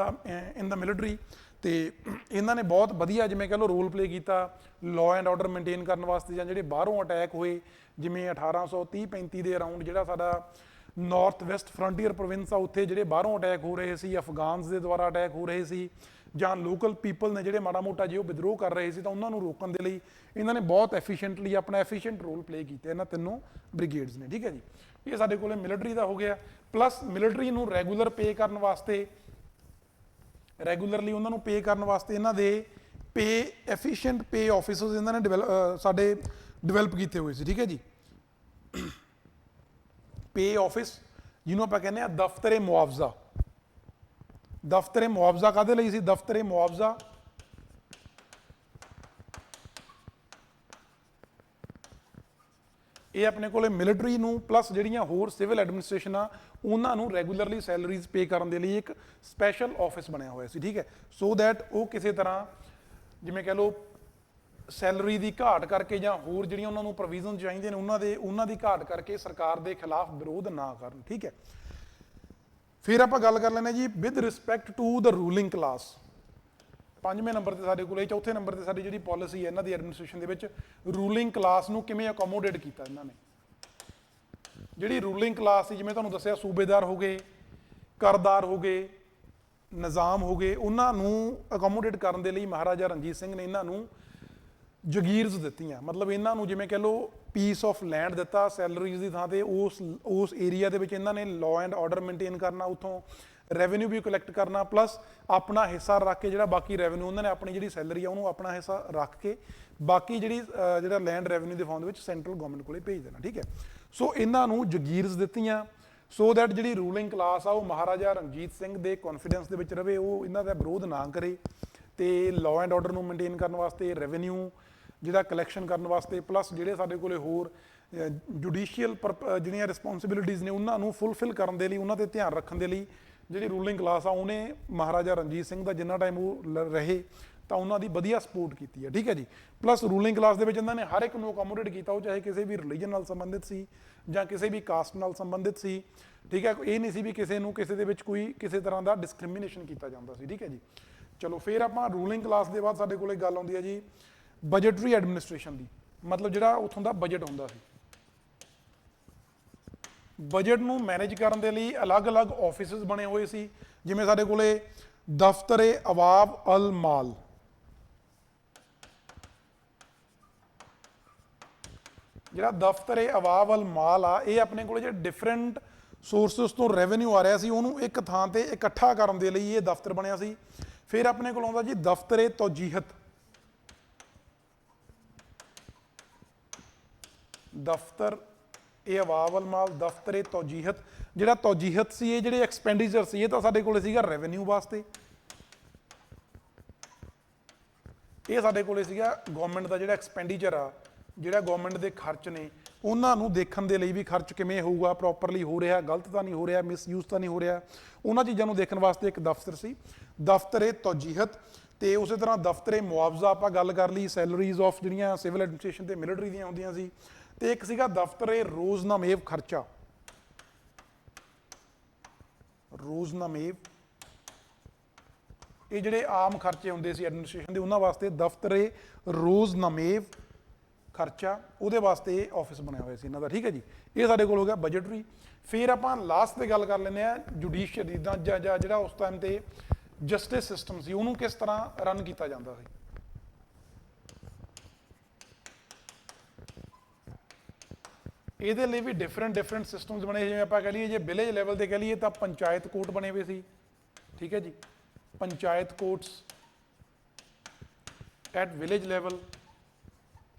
ਦਾ ਮਿਲਟਰੀ। ਤੇ ਇਹਨਾਂ ਨੇ ਬਹੁਤ ਵਧੀਆ ਜਿਵੇਂ ਕਹਿ ਲਓ ਰੋਲ ਪਲੇ ਕੀਤਾ ਲਾਅ ਐਂਡ ਆਰਡਰ ਮੇਨਟੇਨ ਕਰਨ ਵਾਸਤੇ, ਜਾਂ ਜਿਹੜੇ ਬਾਹਰੋਂ ਅਟੈਕ ਹੋਏ ਜਿਵੇਂ 1830-35 ਦੇ ਅਰਾਊਂਡ ਜਿਹੜਾ ਸਾਡਾ ਨਾਰਥ ਵੈਸਟ ਫਰੰਟੀਅਰ ਪ੍ਰੋਵਿੰਸ ਆ, ਉੱਥੇ ਜਿਹੜੇ ਬਾਹਰੋਂ ਅਟੈਕ ਹੋ ਰਹੇ ਸੀ, ਅਫਗਾਨਸ ਦੇ ਦੁਆਰਾ ਅਟੈਕ ਹੋ ਰਹੇ ਸੀ, ਜਾਂ ਲੋਕਲ ਪੀਪਲ ਨੇ ਜਿਹੜੇ ਮਾੜਾ ਮੋਟਾ ਜੇ ਉਹ ਵਿਦਰੋਹ ਕਰ ਰਹੇ ਸੀ, ਤਾਂ ਉਹਨਾਂ ਨੂੰ ਰੋਕਣ ਦੇ ਲਈ ਇਹਨਾਂ ਨੇ ਬਹੁਤ ਐਫੀਸ਼ੀਐਂਟਲੀ ਆਪਣਾ ਐਫੀਸ਼ੀਐਂਟ ਰੋਲ ਪਲੇ ਕੀਤਾ ਇਹਨਾਂ ਤਿੰਨੋਂ ਬ੍ਰਿਗੇਡਸ ਨੇ। ਠੀਕ ਹੈ ਜੀ, ਇਹ ਸਾਡੇ ਕੋਲੇ ਮਿਲਟਰੀ ਦਾ ਹੋ ਗਿਆ। ਪਲੱਸ ਮਿਲਟਰੀ ਨੂੰ ਰੈਗੂਲਰ ਪੇ ਕਰਨ ਵਾਸਤੇ, ਰੈਗੂਲਰਲੀ ਉਹਨਾਂ ਨੂੰ ਪੇ ਕਰਨ ਵਾਸਤੇ ਇਹਨਾਂ ਦੇ ਪੇ ਐਫੀਸ਼ੀਐਂਟ ਪੇ ਆਫਿਸਰਸ ਇਹਨਾਂ ਨੇ ਸਾਡੇ ਡਿਵੈਲਪ ਕੀਤੇ ਹੋਏ ਸੀ। ਠੀਕ ਹੈ ਜੀ, ਪੇ ਆਫਿਸ ਜਿਹਨੂੰ ਆਪਾਂ ਕਹਿੰਦੇ ਆ ਦਫ਼ਤਰੇ ਮੁਆਵਜ਼ਾ। ਦਫ਼ਤਰੇ ਮੁਆਵਜ਼ਾ ਕਾਹਦੇ ਲਈ ਸੀ? ਦਫ਼ਤਰੇ ਮੁਆਵਜ਼ਾ ਇਹ ਆਪਣੇ ਕੋਲੇ ਮਿਲਟਰੀ ਨੂੰ ਪਲੱਸ ਜਿਹੜੀਆਂ ਹੋਰ ਸਿਵਲ ਐਡਮਿਨਿਸਟ੍ਰੇਸ਼ਨ ਆ ਉਹਨਾਂ ਨੂੰ ਰੈਗੂਲਰਲੀ ਸੈਲਰੀਜ਼ ਪੇ ਕਰਨ ਦੇ ਲਈ ਇੱਕ ਸਪੈਸ਼ਲ ਆਫਿਸ ਬਣਿਆ ਹੋਇਆ ਸੀ। ਠੀਕ ਹੈ, ਸੋ ਦੈਟ ਉਹ ਕਿਸੇ ਤਰ੍ਹਾਂ ਜਿਵੇਂ ਕਹਿ ਲਓ ਸੈਲਰੀ ਦੀ ਘਾਟ ਕਰਕੇ ਜਾਂ ਹੋਰ ਜਿਹੜੀਆਂ ਉਹਨਾਂ ਨੂੰ ਪ੍ਰੋਵੀਜ਼ਨ ਚਾਹੀਦੇ ਨੇ ਉਹਨਾਂ ਦੀ ਘਾਟ ਕਰਕੇ ਸਰਕਾਰ ਦੇ ਖਿਲਾਫ ਵਿਰੋਧ ਨਾ ਕਰਨ। ਠੀਕ ਹੈ, ਫਿਰ ਆਪਾਂ ਗੱਲ ਕਰ ਲੈਂਦੇ ਜੀ with respect to the ruling class. 5ਵੇਂ ਨੰਬਰ ਤੇ ਸਾਡੇ ਕੋਲੇ, ਚੌਥੇ ਨੰਬਰ ਤੇ ਸਾਡੀ ਜਿਹੜੀ ਪਾਲਿਸੀ ਹੈ ਇਹਨਾਂ ਦੀ ਐਡਮਿਨਿਸਟ੍ਰੇਸ਼ਨ ਦੇ ਵਿੱਚ, ਰੂਲਿੰਗ ਕਲਾਸ ਨੂੰ ਕਿਵੇਂ ਅਕੋਮੋਡੇਟ ਕੀਤਾ ਇਹਨਾਂ ਨੇ। ਜਿਹੜੀ ਰੂਲਿੰਗ ਕਲਾਸ ਸੀ, ਜਿਵੇਂ ਤੁਹਾਨੂੰ ਦੱਸਿਆ, ਸੂਬੇਦਾਰ ਹੋ ਗਏ, ਕਰਦਾਰ ਹੋ ਗਏ, ਨਿਜ਼ਾਮ ਹੋ ਗਏ, ਉਹਨਾਂ ਨੂੰ ਅਕੋਮੋਡੇਟ ਕਰਨ ਦੇ ਲਈ ਮਹਾਰਾਜਾ ਰਣਜੀਤ ਸਿੰਘ ਨੇ ਇਹਨਾਂ ਨੂੰ ਜਗੀਰਸ ਦਿੱਤੀਆਂ। ਮਤਲਬ ਇਹਨਾਂ ਨੂੰ ਜਿਵੇਂ ਕਹਿ ਲਓ ਪੀਸ ਆਫ ਲੈਂਡ ਦਿੱਤਾ ਸੈਲਰੀਜ਼ ਦੀ ਥਾਂ ਤੇ। ਉਸ ਏਰੀਆ ਦੇ ਵਿੱਚ ਇਹਨਾਂ ਨੇ ਲਾਅ ਐਂਡ ਆਰਡਰ ਮੇਨਟੇਨ ਕਰਨਾ, ਉੱਥੋਂ ਰੈਵਨਿਊ ਵੀ ਕਲੈਕਟ ਕਰਨਾ, ਪਲੱਸ ਆਪਣਾ ਹਿੱਸਾ ਰੱਖ ਕੇ ਜਿਹੜਾ ਬਾਕੀ ਰੈਵਨਿਊ ਉਹਨਾਂ ਨੇ ਆਪਣੀ ਜਿਹੜੀ ਸੈਲਰੀ ਆ ਉਹਨੂੰ ਆਪਣਾ ਹਿੱਸਾ ਰੱਖ ਕੇ ਬਾਕੀ ਜਿਹੜਾ ਲੈਂਡ ਰੈਵਨਿਊ ਦੇ ਫਾਰਮ ਦੇ ਵਿੱਚ ਸੈਂਟਰਲ ਗਵਰਨਮੈਂਟ ਕੋਲੇ ਭੇਜ ਦੇਣਾ। ਠੀਕ ਹੈ, ਸੋ ਇਹਨਾਂ ਨੂੰ ਜਗੀਰਸ ਦਿੱਤੀਆਂ ਸੋ ਦੈਟ ਜਿਹੜੀ ਰੂਲਿੰਗ ਕਲਾਸ ਆ ਉਹ ਮਹਾਰਾਜਾ ਰਣਜੀਤ ਸਿੰਘ ਦੇ ਕੌਨਫੀਡੈਂਸ ਦੇ ਵਿੱਚ ਰਵੇ, ਉਹ ਇਹਨਾਂ ਦਾ ਵਿਰੋਧ ਨਾ ਕਰੇ, ਤੇ ਲਾਅ ਐਂਡ ਆਰਡਰ ਨੂੰ ਮੇਨਟੇਨ ਕਰਨ ਵਾਸਤੇ, ਰੈਵਨਿਊ ਜਿਹੜਾ ਕਲੈਕਸ਼ਨ ਕਰਨ ਵਾਸਤੇ, ਪਲੱਸ ਜਿਹੜੇ ਸਾਡੇ ਕੋਲੇ ਹੋਰ ਜੁਡੀਸ਼ੀਅਲ ਜਿਹੜੀਆਂ ਰਿਸਪੌਂਸਿਬਿਲਿਟੀਜ਼ ਨੇ ਉਹਨਾਂ ਨੂੰ ਫੁੱਲਫਿਲ ਕਰਨ ਦੇ ਲਈ, ਉਹਨਾਂ ਤੇ ਧਿਆਨ ਰੱਖਣ ਦੇ ਲਈ ਜਿਹੜੀ ਰੂਲਿੰਗ ਕਲਾਸ ਆ ਉਹਨੇ ਮਹਾਰਾਜਾ ਰਣਜੀਤ ਸਿੰਘ ਦਾ ਜਿੰਨਾ ਟਾਈਮ ਉਹ ਰਹੇ ਤਾਂ ਉਹਨਾਂ ਦੀ ਵਧੀਆ ਸਪੋਰਟ ਕੀਤੀ ਹੈ। ਠੀਕ ਹੈ ਜੀ, ਪਲੱਸ ਰੂਲਿੰਗ ਕਲਾਸ ਦੇ ਵਿੱਚ ਇਹਨਾਂ ਨੇ ਹਰ ਇੱਕ ਨੂੰ ਅਕੋਮੋਡੇਟ ਕੀਤਾ, ਉਹ ਚਾਹੇ ਕਿਸੇ ਵੀ ਰਿਲੀਜਨ ਨਾਲ ਸੰਬੰਧਿਤ ਸੀ ਜਾਂ ਕਿਸੇ ਵੀ ਕਾਸਟ ਨਾਲ ਸੰਬੰਧਿਤ ਸੀ। ਠੀਕ ਹੈ, ਇਹ ਨਹੀਂ ਸੀ ਵੀ ਕਿਸੇ ਨੂੰ ਕਿਸੇ ਦੇ ਵਿੱਚ ਕੋਈ ਕਿਸੇ ਤਰ੍ਹਾਂ ਦਾ ਡਿਸਕ੍ਰਿਮੀਨੇਸ਼ਨ ਕੀਤਾ ਜਾਂਦਾ ਸੀ। ਠੀਕ ਹੈ ਜੀ, ਚਲੋ ਫਿਰ ਆਪਾਂ ਰੂਲਿੰਗ ਕਲਾਸ ਦੇ ਬਾਅਦ ਸਾਡੇ ਕੋਲੇ ਗੱਲ ਆਉਂਦੀ ਹੈ ਜੀ ਬਜਟਰੀ ਐਡਮਿਨਿਸਟ੍ਰੇਸ਼ਨ ਦੀ। ਮਤਲਬ ਜਿਹੜਾ ਉੱਥੋਂ ਦਾ ਬਜਟ ਹੁੰਦਾ ਸੀ, ਬਜਟ ਨੂੰ ਮੈਨੇਜ ਕਰਨ ਦੇ ਲਈ ਅਲੱਗ-ਅਲੱਗ ਆਫਿਸਿਸ ਬਣੇ ਹੋਏ ਸੀ। ਜਿਵੇਂ ਸਾਡੇ ਕੋਲੇ ਦਫ਼ਤਰੇ ਅਵਾਬ ਅਲ ਮਾਲ, ਜਿਹੜਾ ਦਫ਼ਤਰੇ ਅਵਾਬ ਅਲ ਮਾਲ ਆ, ਇਹ ਆਪਣੇ ਕੋਲੇ ਜਿਹੜੇ ਡਿਫਰੈਂਟ ਸੋਰਸਸ ਤੋਂ ਰੈਵਨਿਊ ਆ ਰਿਹਾ ਸੀ ਉਹਨੂੰ ਇੱਕ ਥਾਂ ਤੇ ਇਕੱਠਾ ਕਰਨ ਦੇ ਲਈ ਇਹ ਦਫ਼ਤਰ ਬਣਿਆ ਸੀ। ਫਿਰ ਆਪਣੇ ਕੋਲ ਆਉਂਦਾ ਜੀ ਦਫ਼ਤਰੇ ਤੌਜੀਹਤ। ਦਫ਼ਤਰ ਇਹ ਅਵਾਬ ਅਲ ਮਾਲ, ਦਫ਼ਤਰੇ ਤੌਜੀਹਤ। ਜਿਹੜਾ ਤੌਜੀਹਤ ਸੀ, ਇਹ ਜਿਹੜੇ ਐਕਸਪੈਂਡੀਚਰ ਸੀ, ਇਹ ਤਾਂ ਸਾਡੇ ਕੋਲੇ ਸੀਗਾ ਰੈਵਨਿਊ ਵਾਸਤੇ। ਇਹ ਸਾਡੇ ਕੋਲੇ ਸੀਗਾ ਗਵਰਨਮੈਂਟ ਦਾ ਜਿਹੜਾ ਐਕਸਪੈਂਡੀਚਰ ਆ, ਜਿਹੜਾ ਗਵਰਨਮੈਂਟ ਦੇ ਖਰਚ ਨੇ ਉਹਨਾਂ ਨੂੰ ਦੇਖਣ ਦੇ ਲਈ ਵੀ ਖਰਚ ਕਿਵੇਂ ਹੋਊਗਾ, ਪ੍ਰੋਪਰਲੀ ਹੋ ਰਿਹਾ, ਗਲਤ ਤਾਂ ਨਹੀਂ ਹੋ ਰਿਹਾ, ਮਿਸਯੂਜ਼ ਤਾਂ ਨਹੀਂ ਹੋ ਰਿਹਾ, ਉਹਨਾਂ ਚੀਜ਼ਾਂ ਨੂੰ ਦੇਖਣ ਵਾਸਤੇ ਇੱਕ ਦਫ਼ਤਰ ਸੀ ਦਫ਼ਤਰੇ ਤੌਜੀਹਤ। ਤੇ ਉਸੇ ਤਰ੍ਹਾਂ ਦਫ਼ਤਰੇ ਮੁਆਵਜ਼ਾ ਆਪਾਂ ਗੱਲ ਕਰ ਲਈ, ਸੈਲਰੀਜ਼ ਆਫ ਜਿਹੜੀਆਂ ਸਿਵਲ ਐਡਮਿਨਿਸਟ੍ਰੇਸ਼ਨ ਤੇ ਮਿਲਟਰੀ ਦੀਆਂ ਹੁੰਦੀਆਂ ਸੀ। ਤੇ ਇੱਕ ਸੀਗਾ ਦਫ਼ਤਰੇ ਰੋਜ਼ਨਾਮੇਵ ਖਰਚਾ, ਰੋਜ਼ਨਾਮੇਵ। ਇਹ ਜਿਹੜੇ ਆਮ ਖਰਚੇ ਹੁੰਦੇ ਸੀ ਐਡਮਿਨਿਸਟ੍ਰੇਸ਼ਨ ਦੇ ਉਹਨਾਂ ਵਾਸਤੇ ਦਫ਼ਤਰੇ ਰੋਜ਼ਨਾਮੇਵ ਖਰਚਾ, ਉਹਦੇ ਵਾਸਤੇ ਆਫਿਸ ਬਣਿਆ ਹੋਇਆ ਸੀ ਇਹਨਾਂ ਦਾ। ਠੀਕ ਹੈ ਜੀ, ਇਹ ਸਾਡੇ ਕੋਲ ਹੋ ਗਿਆ ਬਜਟਰੀ। ਫਿਰ ਆਪਾਂ ਲਾਸਟ ਤੇ ਗੱਲ ਕਰ ਲੈਂਦੇ ਆ ਜੁਡੀਸ਼ੀਅਰੀ ਦਾ, ਜਿਹੜਾ ਉਸ ਟਾਈਮ ਤੇ ਜਸਟਿਸ ਸਿਸਟਮ ਸੀ ਉਹਨੂੰ ਕਿਸ ਤਰ੍ਹਾਂ ਰਨ ਕੀਤਾ ਜਾਂਦਾ ਸੀ। ਇਹਦੇ ਲਈ ਵੀ ਡਿਫਰੈਂਟ ਸਿਸਟਮਸ ਬਣੇ। ਜਿਵੇਂ ਆਪਾਂ ਕਹਿ ਲਈਏ ਜੇ ਵਿਲੇਜ ਲੈਵਲ ਤੇ ਕਹਿ ਲਈਏ ਤਾਂ ਪੰਚਾਇਤ ਕੋਰਟ ਬਣੇ ਹੋਏ ਸੀ। ਠੀਕ ਹੈ ਜੀ, panchayat courts at village level.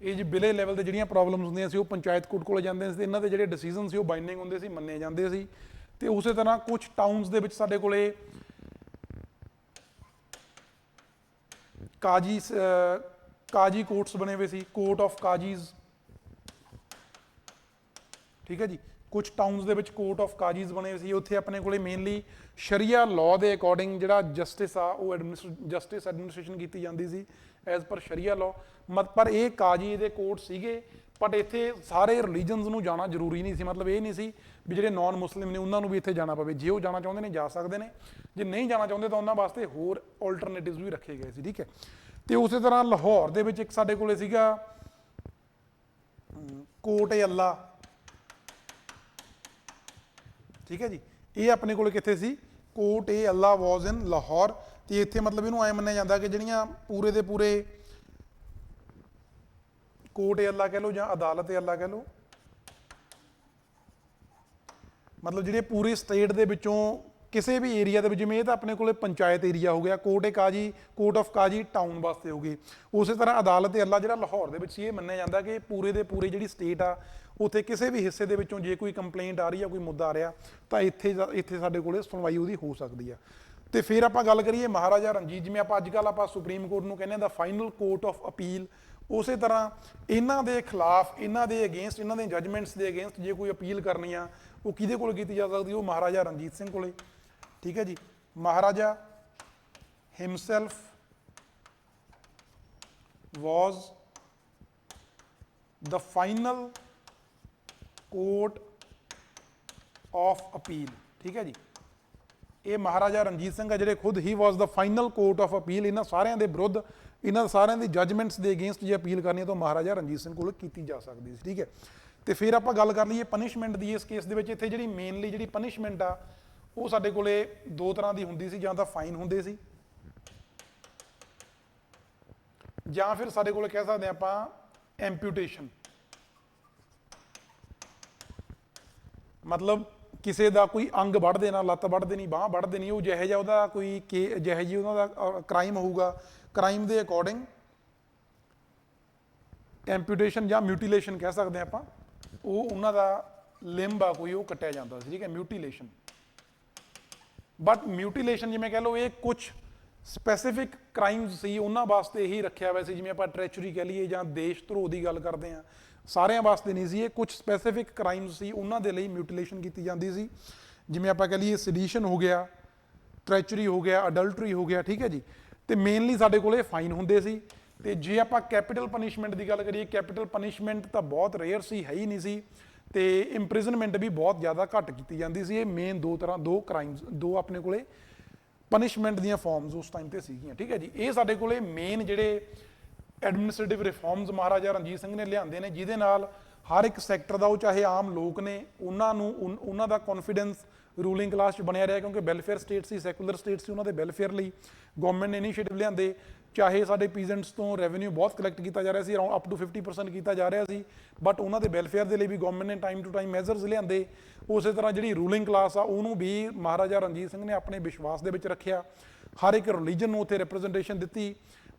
ਇਹ ਜੀ ਵਿਲੇਜ ਲੈਵਲ ਤੇ ਜਿਹੜੀਆਂ ਪ੍ਰੋਬਲਮਸ ਹੁੰਦੀਆਂ ਸੀ ਉਹ ਪੰਚਾਇਤ ਕੋਰਟ ਕੋਲ ਜਾਂਦੇ ਸੀ, ਇਹਨਾਂ ਦੇ ਜਿਹੜੇ ਡਿਸੀਜਨ ਸੀ ਉਹ ਬਾਈਂਡਿੰਗ ਹੁੰਦੇ ਸੀ, ਮੰਨੇ ਜਾਂਦੇ ਸੀ। ਤੇ ਉਸੇ ਤਰ੍ਹਾਂ ਕੁਝ ਟਾਊਨਸ ਦੇ ਵਿੱਚ ਸਾਡੇ ਕੋਲੇ ਕਾਜੀ ਕੋਰਟਸ ਬਣੇ ਹੋਏ ਸੀ, ਕੋਰਟ ਆਫ ਕਾਜੀਜ਼। ਠੀਕ ਹੈ ਜੀ, ਕੁਝ ਟਾਊਨਸ ਦੇ ਵਿੱਚ ਕੋਰਟ ਆਫ ਕਾਜੀਜ਼ ਬਣੇ ਹੋਏ ਸੀ। ਉੱਥੇ ਆਪਣੇ ਕੋਲੇ ਮੇਨਲੀ ਸ਼ਰੀਆ ਲਾਅ ਦੇ ਅਕੋਰਡਿੰਗ ਜਿਹੜਾ ਜਸਟਿਸ ਆ ਉਹ ਜਸਟਿਸ ਐਡਮਿਨਿਸਟ੍ਰੇਸ਼ਨ ਕੀਤੀ ਜਾਂਦੀ ਸੀ ਐਜ਼ ਪਰ ਸ਼ਰੀਆ ਲਾਅ। ਪਰ ਇਹ ਕਾਜੀ ਦੇ ਕੋਰਟ ਸੀਗੇ, ਬਟ ਇੱਥੇ ਸਾਰੇ ਰਿਲੀਜਨਸ ਨੂੰ ਜਾਣਾ ਜ਼ਰੂਰੀ ਨਹੀਂ ਸੀ। ਮਤਲਬ ਇਹ ਨਹੀਂ ਸੀ ਵੀ ਜਿਹੜੇ ਨਾਨ ਮੁਸਲਿਮ ਨੇ ਉਹਨਾਂ ਨੂੰ ਵੀ ਇੱਥੇ ਜਾਣਾ ਪਵੇ। ਜੇ ਉਹ ਜਾਣਾ ਚਾਹੁੰਦੇ ਨੇ ਜਾ ਸਕਦੇ ਨੇ, ਜੇ ਨਹੀਂ ਜਾਣਾ ਚਾਹੁੰਦੇ ਤਾਂ ਉਹਨਾਂ ਵਾਸਤੇ ਹੋਰ ਆਲਟਰਨੇਟਿਵਸ ਵੀ ਰੱਖੇ ਗਏ ਸੀ। ਠੀਕ ਹੈ, ਤੇ ਉਸੇ ਤਰ੍ਹਾਂ ਲਾਹੌਰ ਦੇ ਵਿੱਚ ਇੱਕ ਸਾਡੇ ਕੋਲੇ ਸੀਗਾ ਕੋਟ-ਏ-ਅੱਲਾ। ਠੀਕ ਹੈ ਜੀ, ਇਹ ਆਪਣੇ ਕੋਲ ਕਿੱਥੇ ਸੀ, ਕੋਟ-ਏ-ਅੱਲਾ ਵਾਜ਼ ਇਨ ਲਾਹੌਰ। ਤੇ ਇੱਥੇ ਮਤਲਬ ਇਹਨੂੰ ਐ ਮੰਨਿਆ ਜਾਂਦਾ ਕਿ ਜਿਹੜੀਆਂ ਪੂਰੇ ਦੇ ਪੂਰੇ ਕੋਟ-ਏ-ਅੱਲਾ ਕਹਿ ਲਓ ਜਾਂ ਅਦਾਲਤ-ਏ-ਅੱਲਾ ਕਹਿ ਲਓ, ਮਤਲਬ ਜਿਹੜੇ ਪੂਰੀ ਸਟੇਟ ਦੇ ਵਿੱਚੋਂ ਕਿਸੇ ਵੀ ਏਰੀਆ ਦੇ ਵਿੱਚ, ਜਿਵੇਂ ਇਹ ਤਾਂ ਆਪਣੇ ਕੋਲੇ ਪੰਚਾਇਤ ਏਰੀਆ ਹੋ ਗਿਆ, ਕੋਰਟ ਆਫ ਕਾਜੀ ਟਾਊਨ ਵਾਸਤੇ ਹੋ ਗਈ। ਉਸੇ ਤਰ੍ਹਾਂ ਅਦਾਲਤ-ਏ-ਅੱਲਾ ਜਿਹੜਾ ਲਾਹੌਰ ਦੇ ਵਿੱਚ ਸੀ, ਇਹ ਮੰਨਿਆ ਜਾਂਦਾ ਕਿ ਪੂਰੇ ਦੇ ਪੂਰੇ ਜਿਹੜੀ ਸਟੇਟ ਆ ਉੱਥੇ ਕਿਸੇ ਵੀ ਹਿੱਸੇ ਦੇ ਵਿੱਚੋਂ ਜੇ ਕੋਈ ਕੰਪਲੇਂਟ ਆ ਰਹੀ ਆ, ਕੋਈ ਮੁੱਦਾ ਆ ਰਿਹਾ ਤਾਂ ਇੱਥੇ ਸਾਡੇ ਕੋਲੇ ਸੁਣਵਾਈ ਉਹਦੀ ਹੋ ਸਕਦੀ ਆ। ਤੇ ਫਿਰ ਆਪਾਂ ਗੱਲ ਕਰੀਏ ਮਹਾਰਾਜਾ ਰਣਜੀਤ, ਜਿਵੇਂ ਆਪਾਂ ਅੱਜ ਕੱਲ੍ਹ ਆਪਾਂ ਸੁਪਰੀਮ ਕੋਰਟ ਨੂੰ ਕਹਿੰਦੇ ਹਾਂ ਦਾ ਫਾਈਨਲ ਕੋਰਟ ਆਫ ਅਪੀਲ, ਉਸੇ ਤਰ੍ਹਾਂ ਇਹਨਾਂ ਦੇ ਖਿਲਾਫ, ਇਹਨਾਂ ਦੇ ਅਗੇਂਸਟ, ਇਹਨਾਂ ਦੇ ਜਜਮੈਂਟਸ ਦੇ ਅਗੇਂਸਟ ਜੇ ਕੋਈ ਅਪੀਲ ਕਰਨੀ ਆ ਉਹ ਕਿਹਦੇ ਕੋਲ ਕੀਤੀ ਜਾ ਸਕਦੀ, ਉਹ ਮਹਾਰਾਜਾ ਰਣਜੀਤ ਸਿੰਘ ਕੋਲੇ। ਠੀਕ ਹੈ ਜੀ, Maharaja himself was the final court of appeal. ਠੀਕ ਹੈ ਜੀ, ਇਹ ਮਹਾਰਾਜਾ ਰਣਜੀਤ ਸਿੰਘ ਆ ਜਿਹੜੇ ਖੁਦ ਹੀ ਵਾਸ ਦਾ ਫਾਈਨਲ ਕੋਰਟ ਆਫ ਅਪੀਲ। ਇਹਨਾਂ ਸਾਰਿਆਂ ਦੇ ਵਿਰੁੱਧ, ਇਹਨਾਂ ਸਾਰਿਆਂ ਦੀ ਜਜਮੈਂਟਸ ਦੇ ਅਗੇਂਸਟ ਜੇ ਅਪੀਲ ਕਰਨੀ ਹੈ ਤਾਂ ਮਹਾਰਾਜਾ ਰਣਜੀਤ ਸਿੰਘ ਕੋਲ ਕੀਤੀ ਜਾ ਸਕਦੀ ਸੀ। ਠੀਕ ਹੈ, ਤੇ ਫਿਰ ਆਪਾਂ ਗੱਲ ਕਰ ਲਈਏ ਪਨਿਸ਼ਮੈਂਟ ਦੀ। ਇਸ ਕੇਸ ਦੇ ਵਿੱਚ ਇੱਥੇ ਜਿਹੜੀ ਮੇਨਲੀ ਜਿਹੜੀ ਪਨਿਸ਼ਮੈਂਟ ਆ ਉਹ ਸਾਡੇ ਕੋਲੇ ਦੋ ਤਰ੍ਹਾਂ ਦੀ ਹੁੰਦੀ ਸੀ, ਜਾਂ ਤਾਂ ਫਾਈਨ ਹੁੰਦੇ ਸੀ, ਜਾਂ ਫਿਰ ਸਾਡੇ ਕੋਲੇ ਕਹਿ ਸਕਦੇ ਆਪਾਂ ਐਂਪੂਟੇਸ਼ਨ। ਮਤਲਬ ਕਿਸੇ ਦਾ ਕੋਈ ਅੰਗ ਵੱਢ ਦੇਣਾ, ਲੱਤ ਵੱਢ ਦੇਣੀ, ਬਾਂਹ ਵੱਢ ਦੇਣੀ, ਉਹ ਜਿਹੋ ਜਿਹਾ ਉਹਦਾ ਕੋਈ ਜਿਹੋ ਜਿਹੀ ਉਹਨਾਂ ਦਾ ਕ੍ਰਾਈਮ ਹੋਊਗਾ, ਕ੍ਰਾਈਮ ਦੇ ਅਕੋਰਡਿੰਗ ਐਂਪੂਟੇਸ਼ਨ ਜਾਂ ਮਿਊਟੀਲੇਸ਼ਨ ਕਹਿ ਸਕਦੇ ਆਪਾਂ, ਉਹ ਉਹਨਾਂ ਦਾ ਲਿੰਬ ਆ ਕੋਈ, ਉਹ ਕੱਟਿਆ ਜਾਂਦਾ ਸੀ। ਠੀਕ ਹੈ, ਮਿਊਟੀਲੇਸ਼ਨ। ਬਟ ਮਿਊਟੀਲੇਸ਼ਨ ਜਿਵੇਂ ਕਹਿ ਲਓ, ਇਹ ਕੁਝ ਸਪੈਸੀਫਿਕ ਕ੍ਰਾਈਮਸ ਸੀ, ਉਹਨਾਂ ਵਾਸਤੇ ਹੀ ਰੱਖਿਆ ਹੋਇਆ ਸੀ। ਜਿਵੇਂ ਆਪਾਂ ਟ੍ਰੈਚਰੀ ਕਹਿ ਲਈਏ ਜਾਂ ਦੇਸ਼ ਧਰੋਹ ਦੀ ਗੱਲ ਕਰਦੇ ਹਾਂ, ਸਾਰਿਆਂ ਵਾਸਤੇ ਨਹੀਂ ਸੀ ਇਹ, ਕੁਝ ਸਪੈਸੀਫਿਕ ਕ੍ਰਾਈਮਸ ਸੀ, ਉਹਨਾਂ ਦੇ ਲਈ ਮਿਊਟੀਲੇਸ਼ਨ ਕੀਤੀ ਜਾਂਦੀ ਸੀ। ਜਿਵੇਂ ਆਪਾਂ ਕਹਿ ਲਈਏ ਸੈਡੀਸ਼ਨ ਹੋ ਗਿਆ, ਟ੍ਰੈਚਰੀ ਹੋ ਗਿਆ, ਅਡਲਟਰੀ ਹੋ ਗਿਆ। ਠੀਕ ਹੈ ਜੀ, ਤੇ ਮੇਨਲੀ ਸਾਡੇ ਕੋਲ ਇਹ ਫਾਈਨ ਹੁੰਦੇ ਸੀ। ਤੇ ਜੇ ਆਪਾਂ ਕੈਪੀਟਲ ਪਨਿਸ਼ਮੈਂਟ ਦੀ ਗੱਲ ਕਰੀਏ, ਕੈਪੀਟਲ ਪਨਿਸ਼ਮੈਂਟ ਤਾਂ ਬਹੁਤ ਰੇਅਰ ਸੀ, ਹੈ ਹੀ ਨਹੀਂ ਸੀ, ਤੇ ਇੰਪ੍ਰਿਜ਼ਨਮੈਂਟ ਵੀ ਬਹੁਤ ਜ਼ਿਆਦਾ ਘੱਟ ਕੀਤੀ ਜਾਂਦੀ ਸੀ। ਇਹ ਮੇਨ ਦੋ ਕ੍ਰਾਈਮਸ, ਦੋ ਆਪਣੇ ਕੋਲੇ ਪਨਿਸ਼ਮੈਂਟ ਦੀਆਂ ਫਾਰਮਸ ਉਸ ਟਾਈਮ ਤੇ ਸੀਗੀਆਂ। ਠੀਕ ਹੈ ਜੀ, ਇਹ ਸਾਡੇ ਕੋਲੇ ਮੇਨ ਜਿਹੜੇ ਐਡਮਿਨਿਸਟ੍ਰੇਟਿਵ ਰਿਫਾਰਮਸ ਮਹਾਰਾਜਾ ਰਣਜੀਤ ਸਿੰਘ ਨੇ ਲਿਆਂਦੇ ਨੇ, ਜਿਹਦੇ ਨਾਲ ਹਰ ਇੱਕ ਸੈਕਟਰ ਦਾ, ਉਹ ਚਾਹੇ ਆਮ ਲੋਕ ਨੇ, ਉਹਨਾਂ ਦਾ ਕੌਨਫੀਡੈਂਸ ਰੂਲਿੰਗ ਕਲਾਸ 'ਚ ਬਣਿਆ ਰਿਹਾ, ਕਿਉਂਕਿ ਵੈਲਫੇਅਰ ਸਟੇਟ ਸੀ, ਸੈਕੂਲਰ ਸਟੇਟ ਸੀ, ਉਹਨਾਂ ਦੇ ਵੈਲਫੇਅਰ ਲਈ ਗਵਰਨਮੈਂਟ ਨੇ ਇਨੀਸ਼ੀਏਟਿਵ ਲਿਆਂਦੇ। ਚਾਹੇ ਸਾਡੇ ਪੀਜ਼ੈਂਟਸ ਤੋਂ ਰੈਵਨਿਊ ਬਹੁਤ ਕਲੈਕਟ ਕੀਤਾ ਜਾ ਰਿਹਾ ਸੀ, ਅਰਾਊਂਡ ਅਪ ਟੂ 50% ਕੀਤਾ ਜਾ ਰਿਹਾ ਸੀ, ਬਟ ਉਹਨਾਂ ਦੇ ਵੈਲਫੇਅਰ ਦੇ ਲਈ ਵੀ ਗਵਰਨਮੈਂਟ ਨੇ ਟਾਈਮ ਟੂ ਟਾਈਮ ਮੈਜ਼ਰਸ ਲਿਆਂਦੇ। ਉਸੇ ਤਰ੍ਹਾਂ ਜਿਹੜੀ ਰੂਲਿੰਗ ਕਲਾਸ ਆ, ਉਹਨੂੰ ਵੀ ਮਹਾਰਾਜਾ ਰਣਜੀਤ ਸਿੰਘ ਨੇ ਆਪਣੇ ਵਿਸ਼ਵਾਸ ਦੇ ਵਿੱਚ ਰੱਖਿਆ, ਹਰ ਇੱਕ ਰਿਲੀਜਨ ਨੂੰ ਉੱਥੇ ਰਿਪਰੈਜ਼ੈਂਟੇਸ਼ਨ ਦਿੱਤੀ,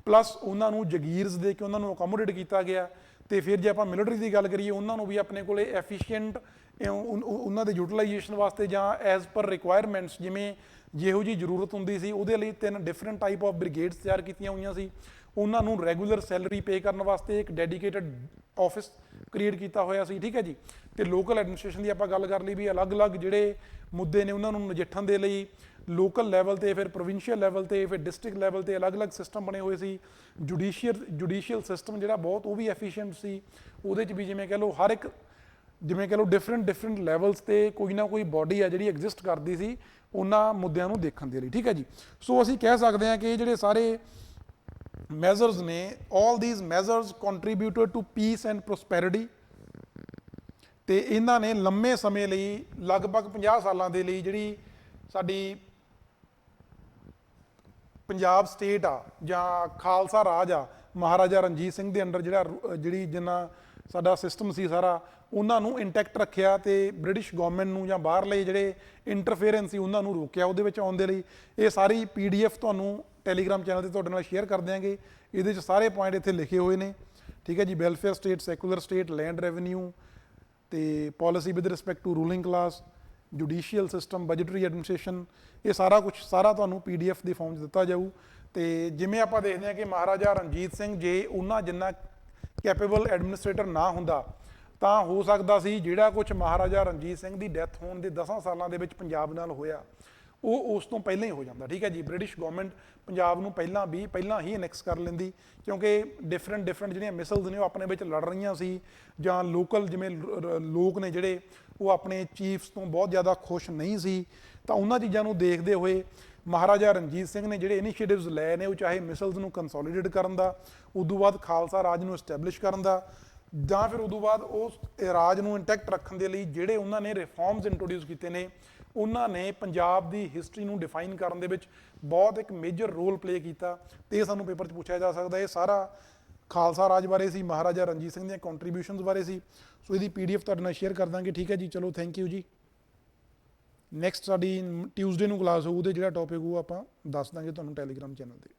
ਪਲੱਸ ਉਹਨਾਂ ਨੂੰ ਜਗੀਰਸ ਦੇ ਕੇ ਉਹਨਾਂ ਨੂੰ ਅਕੋਮੋਡੇਟ ਕੀਤਾ ਗਿਆ। ਤੇ ਫਿਰ ਜੇ ਆਪਾਂ ਮਿਲਟਰੀ ਦੀ ਗੱਲ ਕਰੀਏ, ਉਹਨਾਂ ਨੂੰ ਵੀ ਆਪਣੇ ਕੋਲੇ ਐਫੀਸ਼ੀਐਂਟ ਉਹਨਾਂ ਦੇ ਯੂਟਿਲਾਈਜੇਸ਼ਨ ਵਾਸਤੇ ਜਾਂ ਐਜ਼ ਪਰ ਰਿਕੁਆਇਰਮੈਂਟਸ, ਜਿਵੇਂ ਜਿਹੋ ਜਿਹੀ ਜ਼ਰੂਰਤ ਹੁੰਦੀ ਸੀ, ਉਹਦੇ ਲਈ 3 ਡਿਫਰੈਂਟ ਟਾਈਪ ਆਫ ਬ੍ਰਿਗੇਡਸ ਤਿਆਰ ਕੀਤੀਆਂ ਹੋਈਆਂ ਸੀ। ਉਹਨਾਂ ਨੂੰ ਰੈਗੂਲਰ ਸੈਲਰੀ ਪੇ ਕਰਨ ਵਾਸਤੇ ਇੱਕ ਡੈਡੀਕੇਟਡ ਆਫਿਸ ਕ੍ਰੀਏਟ ਕੀਤਾ ਹੋਇਆ ਸੀ। ਠੀਕ ਹੈ ਜੀ, ਤੇ ਲੋਕਲ ਐਡਮਿਨਿਸਟ੍ਰੇਸ਼ਨ ਦੀ ਆਪਾਂ ਗੱਲ ਕਰ ਲਈ ਵੀ ਅਲੱਗ-ਅਲੱਗ ਜਿਹੜੇ ਮੁੱਦੇ ਨੇ ਉਹਨਾਂ ਨੂੰ ਨਜਿੱਠਣ ਦੇ ਲਈ ਲੋਕਲ ਲੈਵਲ ਤੇ, ਫਿਰ ਪ੍ਰੋਵਿੰਸ਼ੀਅਲ ਲੈਵਲ ਤੇ, ਫਿਰ ਡਿਸਟ੍ਰਿਕਟ ਲੈਵਲ ਤੇ ਅਲੱਗ-ਅਲੱਗ ਸਿਸਟਮ ਬਣੇ ਹੋਏ ਸੀ। ਜੁਡੀਸ਼ੀਅਲ ਸਿਸਟਮ ਜਿਹੜਾ ਬਹੁਤ, ਉਹ ਵੀ ਐਫੀਸ਼ੀਐਂਟ ਸੀ। ਉਹਦੇ 'ਚ ਵੀ ਜਿਵੇਂ ਕਹਿ ਲਓ ਹਰ ਇੱਕ, ਜਿਵੇਂ ਕਹਿ ਲਓ ਡਿਫਰੈਂਟ ਲੈਵਲਸ ਤੇ ਕੋਈ ਨਾ ਕੋਈ ਬਾਡੀ ਆ ਜਿਹੜੀ ਐਗਜ਼ਿਸਟ ਕਰਦੀ ਸੀ ਉਹਨਾਂ ਮੁੱਦਿਆਂ ਨੂੰ ਦੇਖਣ ਦੇ ਲਈ। ਠੀਕ ਹੈ ਜੀ, ਸੋ ਅਸੀਂ ਕਹਿ ਸਕਦੇ ਹਾਂ ਕਿ ਇਹ ਜਿਹੜੇ ਸਾਰੇ ਮੈਜ਼ਰਸ ਨੇ, all these measures contributed to peace and prosperity, ਤੇ ਇਹਨਾਂ ਨੇ ਲੰਮੇ ਸਮੇਂ ਲਈ, ਲਗਭਗ 50 ਸਾਲਾਂ ਦੇ ਲਈ, ਜਿਹੜੀ ਸਾਡੀ ਪੰਜਾਬ ਸਟੇਟ ਆ ਜਾਂ ਖਾਲਸਾ ਰਾਜ ਆ, ਮਹਾਰਾਜਾ ਰਣਜੀਤ ਸਿੰਘ ਦੇ ਅੰਡਰ ਜਿੰਨਾ ਸਾਡਾ ਸਿਸਟਮ ਸੀ ਸਾਰਾ, ਉਹਨਾਂ ਨੂੰ ਇੰਟੈਕਟ ਰੱਖਿਆ, ਤੇ ਬ੍ਰਿਟਿਸ਼ ਗਵਰਨਮੈਂਟ ਨੂੰ ਜਾਂ ਬਾਹਰਲੇ ਜਿਹੜੇ ਇੰਟਰਫੇਰੈਂਸ ਸੀ ਉਹਨਾਂ ਨੂੰ ਰੋਕਿਆ ਉਹਦੇ ਵਿੱਚ ਆਉਣ ਦੇ ਲਈ। ਇਹ ਸਾਰੀ PDF ਤੁਹਾਨੂੰ ਟੈਲੀਗ੍ਰਾਮ ਚੈਨਲ ਤੇ ਤੁਹਾਡੇ ਨਾਲ ਸ਼ੇਅਰ ਕਰ ਦਿਆਂਗੇ। ਇਹਦੇ 'ਚ ਸਾਰੇ ਪੁਆਇੰਟ ਇੱਥੇ ਲਿਖੇ ਹੋਏ ਨੇ। ਠੀਕ ਹੈ ਜੀ, welfare state, secular state, land revenue, ਤੇ policy with respect to ruling class, judicial system, budgetary administration, ਇਹ ਸਾਰਾ ਕੁਝ ਤੁਹਾਨੂੰ PDF ਦੇ ਫਾਰਮ 'ਚ ਦਿੱਤਾ ਜਾਊ। ਤੇ ਜਿਵੇਂ ਆਪਾਂ ਦੇਖਦੇ ਹਾਂ ਕਿ ਮਹਾਰਾਜਾ ਰਣਜੀਤ ਸਿੰਘ ਜੇ ਉਹਨਾਂ ਜਿੰਨਾ ਕੈਪੇਬਲ ਐਡਮਿਨਿਸਟ੍ਰੇਟਰ ਨਾ ਹੁੰਦਾ ਤਾਂ ਹੋ ਸਕਦਾ ਸੀ ਜਿਹੜਾ ਕੁਝ ਮਹਾਰਾਜਾ ਰਣਜੀਤ ਸਿੰਘ ਦੀ ਡੈਥ ਹੋਣ ਦੇ 10 ਸਾਲਾਂ ਦੇ ਵਿੱਚ ਪੰਜਾਬ ਨਾਲ ਹੋਇਆ, ਉਹ ਉਸ ਤੋਂ ਪਹਿਲਾਂ ਹੀ ਹੋ ਜਾਂਦਾ। ਠੀਕ ਹੈ ਜੀ, ਬ੍ਰਿਟਿਸ਼ ਗਵਰਨਮੈਂਟ ਪੰਜਾਬ ਨੂੰ ਪਹਿਲਾਂ ਹੀ ਅਨੈਕਸ ਕਰ ਲੈਂਦੀ, ਕਿਉਂਕਿ ਡਿਫਰੈਂਟ ਜਿਹੜੀਆਂ ਮਿਸਲਸ ਨੇ ਉਹ ਆਪਣੇ ਵਿੱਚ ਲੜ ਰਹੀਆਂ ਸੀ, ਜਾਂ ਲੋਕਲ ਜਿਵੇਂ ਲੋਕ ਨੇ ਜਿਹੜੇ ਉਹ ਆਪਣੇ ਚੀਫਸ ਤੋਂ ਬਹੁਤ ਜ਼ਿਆਦਾ ਖੁਸ਼ ਨਹੀਂ ਸੀ। ਤਾਂ ਉਹਨਾਂ ਚੀਜ਼ਾਂ ਨੂੰ ਦੇਖਦੇ ਹੋਏ ਮਹਾਰਾਜਾ ਰਣਜੀਤ ਸਿੰਘ ਨੇ ਜਿਹੜੇ ਇਨੀਸ਼ੀਏਟਿਵਸ ਲਏ ਨੇ, ਉਹ ਚਾਹੇ ਮਿਸਲਸ ਨੂੰ ਕੰਸੋਲੀਡੇਟ ਕਰਨ ਦਾ, ਉਦੋਂ ਬਾਅਦ ਖਾਲਸਾ ਰਾਜ ਨੂੰ ਐਸਟੈਬਲਿਸ਼ ਕਰਨ ਦਾ, ਜਾਂ ਫਿਰ ਉਦੋਂ ਬਾਅਦ ਉਸ ਰਾਜ ਨੂੰ ਇੰਟੈਕਟ ਰੱਖਣ ਦੇ ਲਈ ਜਿਹੜੇ ਉਹਨਾਂ ਨੇ ਰਿਫਾਰਮਸ ਇੰਟਰੋਡਿਊਸ ਕੀਤੇ ਨੇ, ਉਹਨਾਂ ਨੇ ਪੰਜਾਬ ਦੀ ਹਿਸਟਰੀ ਨੂੰ ਡਿਫਾਈਨ ਕਰਨ ਦੇ ਵਿੱਚ ਬਹੁਤ ਇੱਕ ਮੇਜਰ ਰੋਲ ਪਲੇ ਕੀਤਾ। ਤੇ ਇਹ ਸਾਨੂੰ ਪੇਪਰ 'ਚ ਪੁੱਛਿਆ ਜਾ ਸਕਦਾ। ਇਹ ਸਾਰਾ ਖਾਲਸਾ ਰਾਜ ਬਾਰੇ ਸੀ, ਮਹਾਰਾਜਾ ਰਣਜੀਤ ਸਿੰਘ ਦੀਆਂ ਕੰਟਰੀਬਿਊਸ਼ਨਸ ਬਾਰੇ ਸੀ। ਸੋ ਇਹਦੀ PDF ਤੁਹਾਡੇ ਨਾਲ ਸ਼ੇਅਰ ਕਰ ਦਾਂਗੇ। ਠੀਕ ਹੈ ਜੀ, ਚਲੋ ਥੈਂਕ ਯੂ ਜੀ। ਨੈਕਸਟ ਸਾਡੀ ਟਿਊਜ਼ਡੇ ਨੂੰ ਕਲਾਸ ਹੋਊ, ਉਹਦੇ ਜਿਹੜਾ ਟੌਪਿਕ ਉਹ ਆਪਾਂ ਦੱਸ ਦਾਂਗੇ ਤੁਹਾਨੂੰ ਟੈਲੀਗ੍ਰਾਮ ਚੈਨਲ 'ਤੇ।